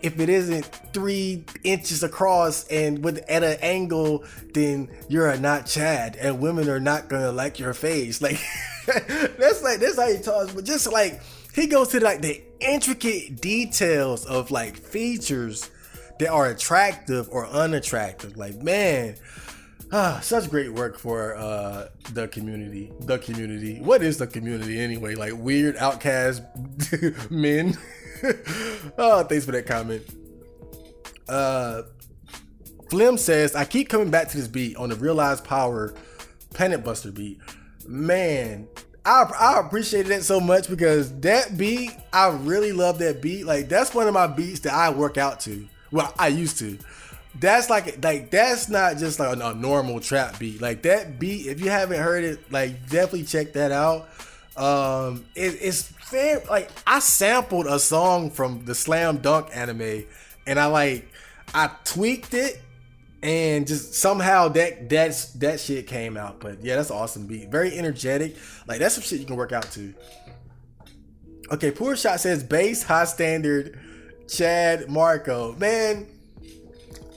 if it isn't 3 inches across and at an angle, then you're not Chad, and women are not gonna like your face. Like, that's how he talks. But just like, he goes to like the intricate details of like features that are attractive or unattractive. Like, man, such great work for the community. The community. What is the community anyway? Like, weird outcast men. Oh, thanks for that comment. Flim says, I keep coming back to this beat on the Realized Power Planet Buster beat. Man, I appreciated that so much, because that beat, I really love that beat. Like, that's one of my beats that I work out to. Well, I used to. That's like that's not just like a normal trap beat. Like, that beat, if you haven't heard it, like, definitely check that out. It's fair. Like, I sampled a song from the Slam Dunk anime, and I tweaked it, and just somehow that shit came out. But yeah, that's an awesome beat. Very energetic. Like, that's some shit you can work out to. Okay, Poor Shot says, bass, high standard, Chad, Marco. Man,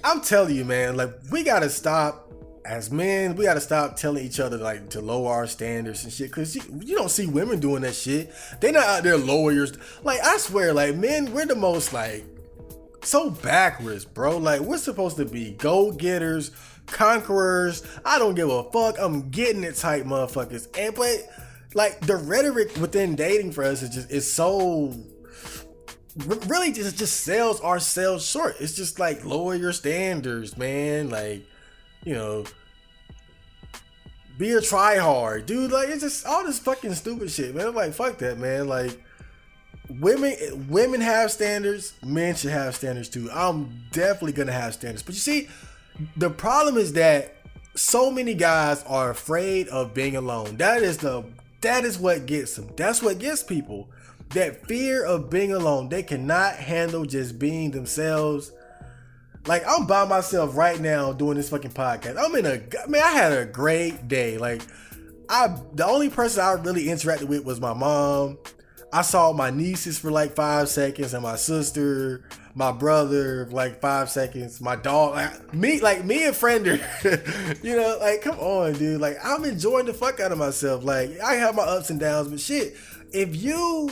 I'm telling you, man, like, we gotta stop, as men, we gotta stop telling each other, like, to lower our standards and shit, because you don't see women doing that shit. They not out there lowering yours. Like, I swear, like, men, we're the most, like, so backwards, bro. Like, we're supposed to be go-getters, conquerors, I don't give a fuck, I'm getting it type motherfuckers. But like, the rhetoric within dating for us is so, really just sells ourselves short. It's just like, lower your standards, man. Like, you know, be a try hard, dude. Like, it's just all this fucking stupid shit, man. I'm like, fuck that, man. Like, women have standards, men should have standards too. I'm definitely gonna have standards. But you see, the problem is that so many guys are afraid of being alone. That is what gets them. That's what gets people. That fear of being alone. They cannot handle just being themselves. Like, I'm by myself right now doing this fucking podcast. I had a great day. Like, the only person I really interacted with was my mom. I saw my nieces for like 5 seconds, and my sister, my brother, for like 5 seconds, my dog, me and Friender. You know, like, come on, dude. Like, I'm enjoying the fuck out of myself. Like, I have my ups and downs, but shit, if you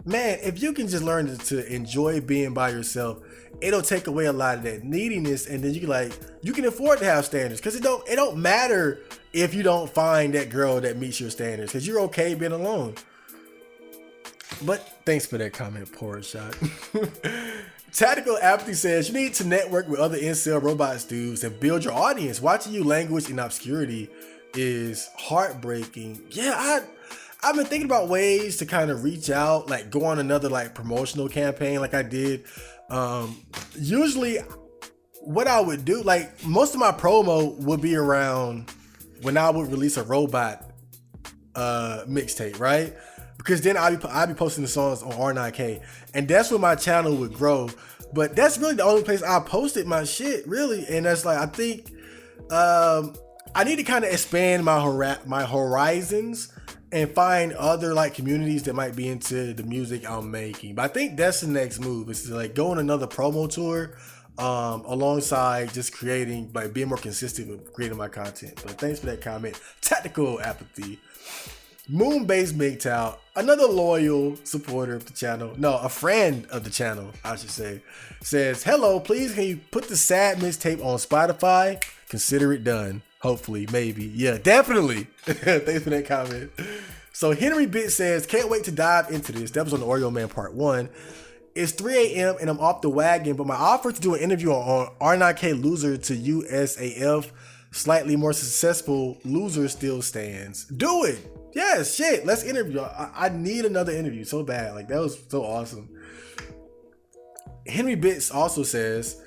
can just learn to enjoy being by yourself, it'll take away a lot of that neediness, and then you can afford to have standards, because it don't matter if you don't find that girl that meets your standards, because you're okay being alone. But thanks for that comment, Poor Shot. Tactical Apathy says, you need to network with other incel robots dudes and build your audience. Watching you languish in obscurity is heartbreaking. Yeah, I've been thinking about ways to kind of reach out, like go on another like promotional campaign like I did. Usually what I would do, like, most of my promo would be around when I would release a robot mixtape, right? Because then I'd be posting the songs on R9K, and that's when my channel would grow. But that's really the only place I posted my shit, really. And that's like, I think I need to kind of expand my horizons and find other like communities that might be into the music I'm making. But I think that's the next move, is to like go on another promo tour alongside just creating, like being more consistent with creating my content. But thanks for that comment, Tactical Apathy. Moonbase MGTOW, another loyal supporter of the channel, a friend of the channel, I should say, says, hello, please can you put the sad mixtape on Spotify? Consider it done. Hopefully, maybe. Yeah, definitely. Thanks for that comment. So Henry Bit says, can't wait to dive into this. That was on the Oreo Man Part 1. It's 3 a.m. and I'm off the wagon, but my offer to do an interview on R9K loser to USAF, slightly more successful loser, still stands. Do it. Yeah, shit. Let's interview. I need another interview so bad. Like, that was so awesome. Henry Bits also says,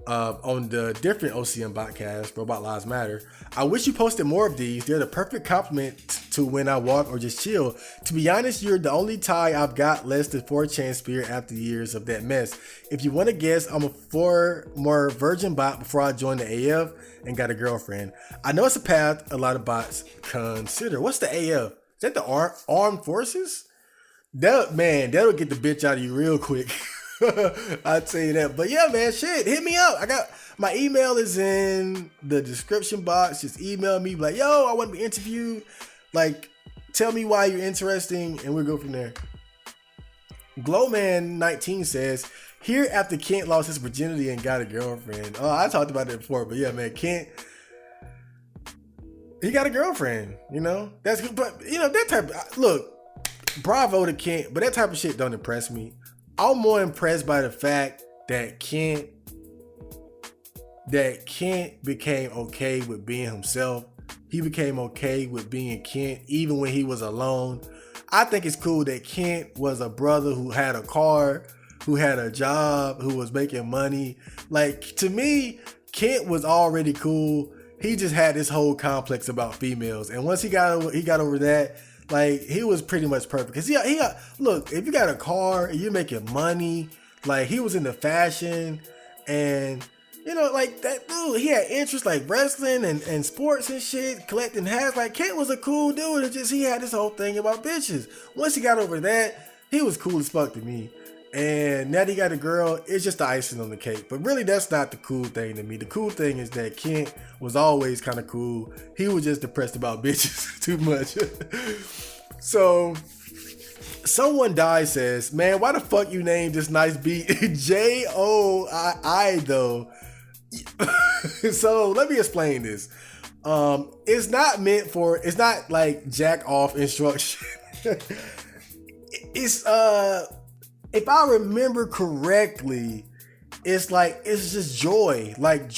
on the different OCM Botcast, Robot Lives Matter. I wish you posted more of these. They're the perfect compliment to when I walk or just chill. To be honest, you're the only tie I've got less than 4chan spirit after years of that mess. If you want to guess, I'm a 4 more virgin bot before I joined the AF and got a girlfriend. I know it's a path a lot of bots consider. What's the AF? Is that the armed forces? That'll get the bitch out of you real quick. I'd say that. But yeah, man, shit, hit me up. I got my email is in the description box. Just email me, like, yo, I want to be interviewed. Like, tell me why you're interesting, and we'll go from there. Glowman19 says, here after Kent lost his virginity and got a girlfriend. Oh, I talked about that before, but yeah, man, Kent, he got a girlfriend, you know? That's good, but, you know, that type of, look, bravo to Kent, but that type of shit don't impress me. I'm more impressed by the fact that Kent became okay with being himself. He became okay with being Kent, even when he was alone. I think it's cool that Kent was a brother who had a car, who had a job, who was making money. Like, to me, Kent was already cool. He just had this whole complex about females. And once he got over that, like, he was pretty much perfect. Cause he got, look, if you got a car and you're making money, like, he was into fashion and, you know, like, that dude, he had interest like wrestling and sports and shit, collecting hats. Like, Kent was a cool dude. It's just, he had this whole thing about bitches. Once he got over that, he was cool as fuck to me. And now that he got a girl, it's just the icing on the cake. But really, that's not the cool thing to me. The cool thing is that Kent was always kind of cool. He was just depressed about bitches too much. So, Someone Die says, man, why the fuck you named this nice beat J-O-I though? So, let me explain this. It's not like jack off instruction. It's, if I remember correctly, it's just joy, like it's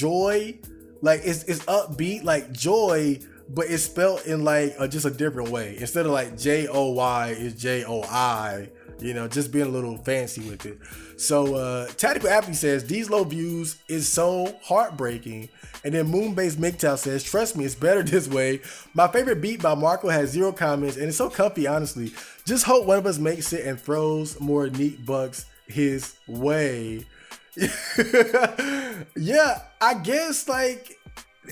upbeat, like joy, but it's spelled in like just a different way. Instead of like J-O-Y, it's J-O-I, you know, just being a little fancy with it. So Tactical Aptly says, these low views is so heartbreaking. And then Moonbase MGTOW says, trust me, it's better this way. My favorite beat by Marco has 0 comments and it's so comfy, honestly. Just hope one of us makes it and throws more neat bucks his way. Yeah, I guess like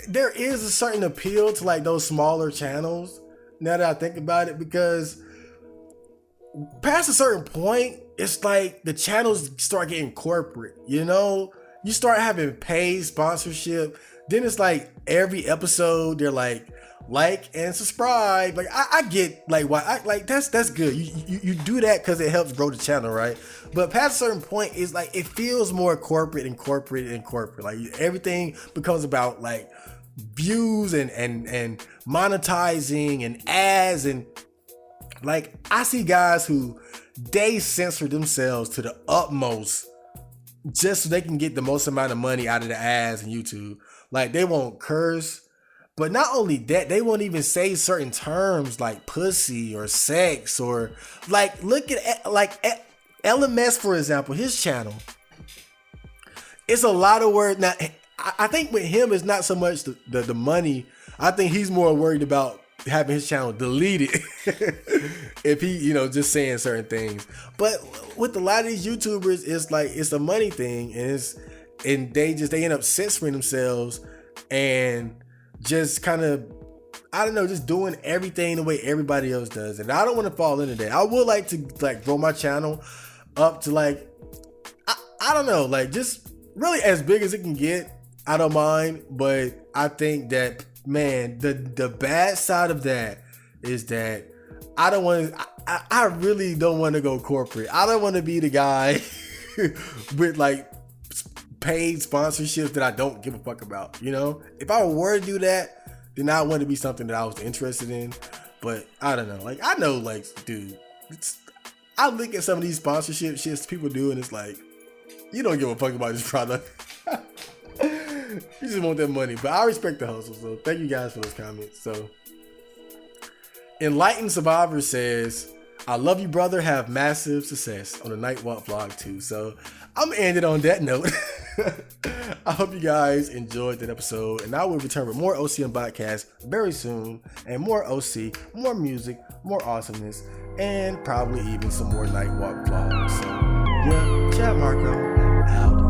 there is a certain appeal to like those smaller channels now that I think about it, because past a certain point, it's like the channels start getting corporate, you know? You start having paid sponsorship. Then it's like every episode they're like and subscribe. Like I get like why that's good. You do that because it helps grow the channel, right? But past a certain point, it's like it feels more corporate. Like everything becomes about like views and monetizing and ads, and like I see guys who they censor themselves to the utmost just so they can get the most amount of money out of the ads and YouTube. Like they won't curse, but not only that, they won't even say certain terms like pussy or sex, or like look at like LMS, for example, his channel. It's a lot of words. Now, I think with him, it's not so much the money. I think he's more worried about having his channel deleted if he, you know, just saying certain things. But with a lot of these YouTubers, it's like it's a money thing, and they end up censoring themselves and just kind of, I don't know, just doing everything the way everybody else does. And I don't want to fall into that. I would like to like grow my channel up to like, I don't know, like just really as big as it can get. I don't mind, but I think that, man, the bad side of that is that I don't want to, I really don't want to go corporate. I don't want to be the guy with like paid sponsorships that I don't give a fuck about, you know? If I were to do that, then I want to be something that I was interested in. But I don't know. Like, I know, like, dude, I look at some of these sponsorship shits people do, and it's like, you don't give a fuck about this product. You just want that money. But I respect the hustle, so thank you guys for those comments. So, Enlightened Survivor says, I love you, brother. Have massive success on the Night Walk vlog too. So I'm gonna end it on that note. I hope you guys enjoyed that episode, and I will return with more OCM Botcast very soon, and more OC, more music, more awesomeness, and probably even some more Night Walk vlogs. So, yeah, chat Marco, out.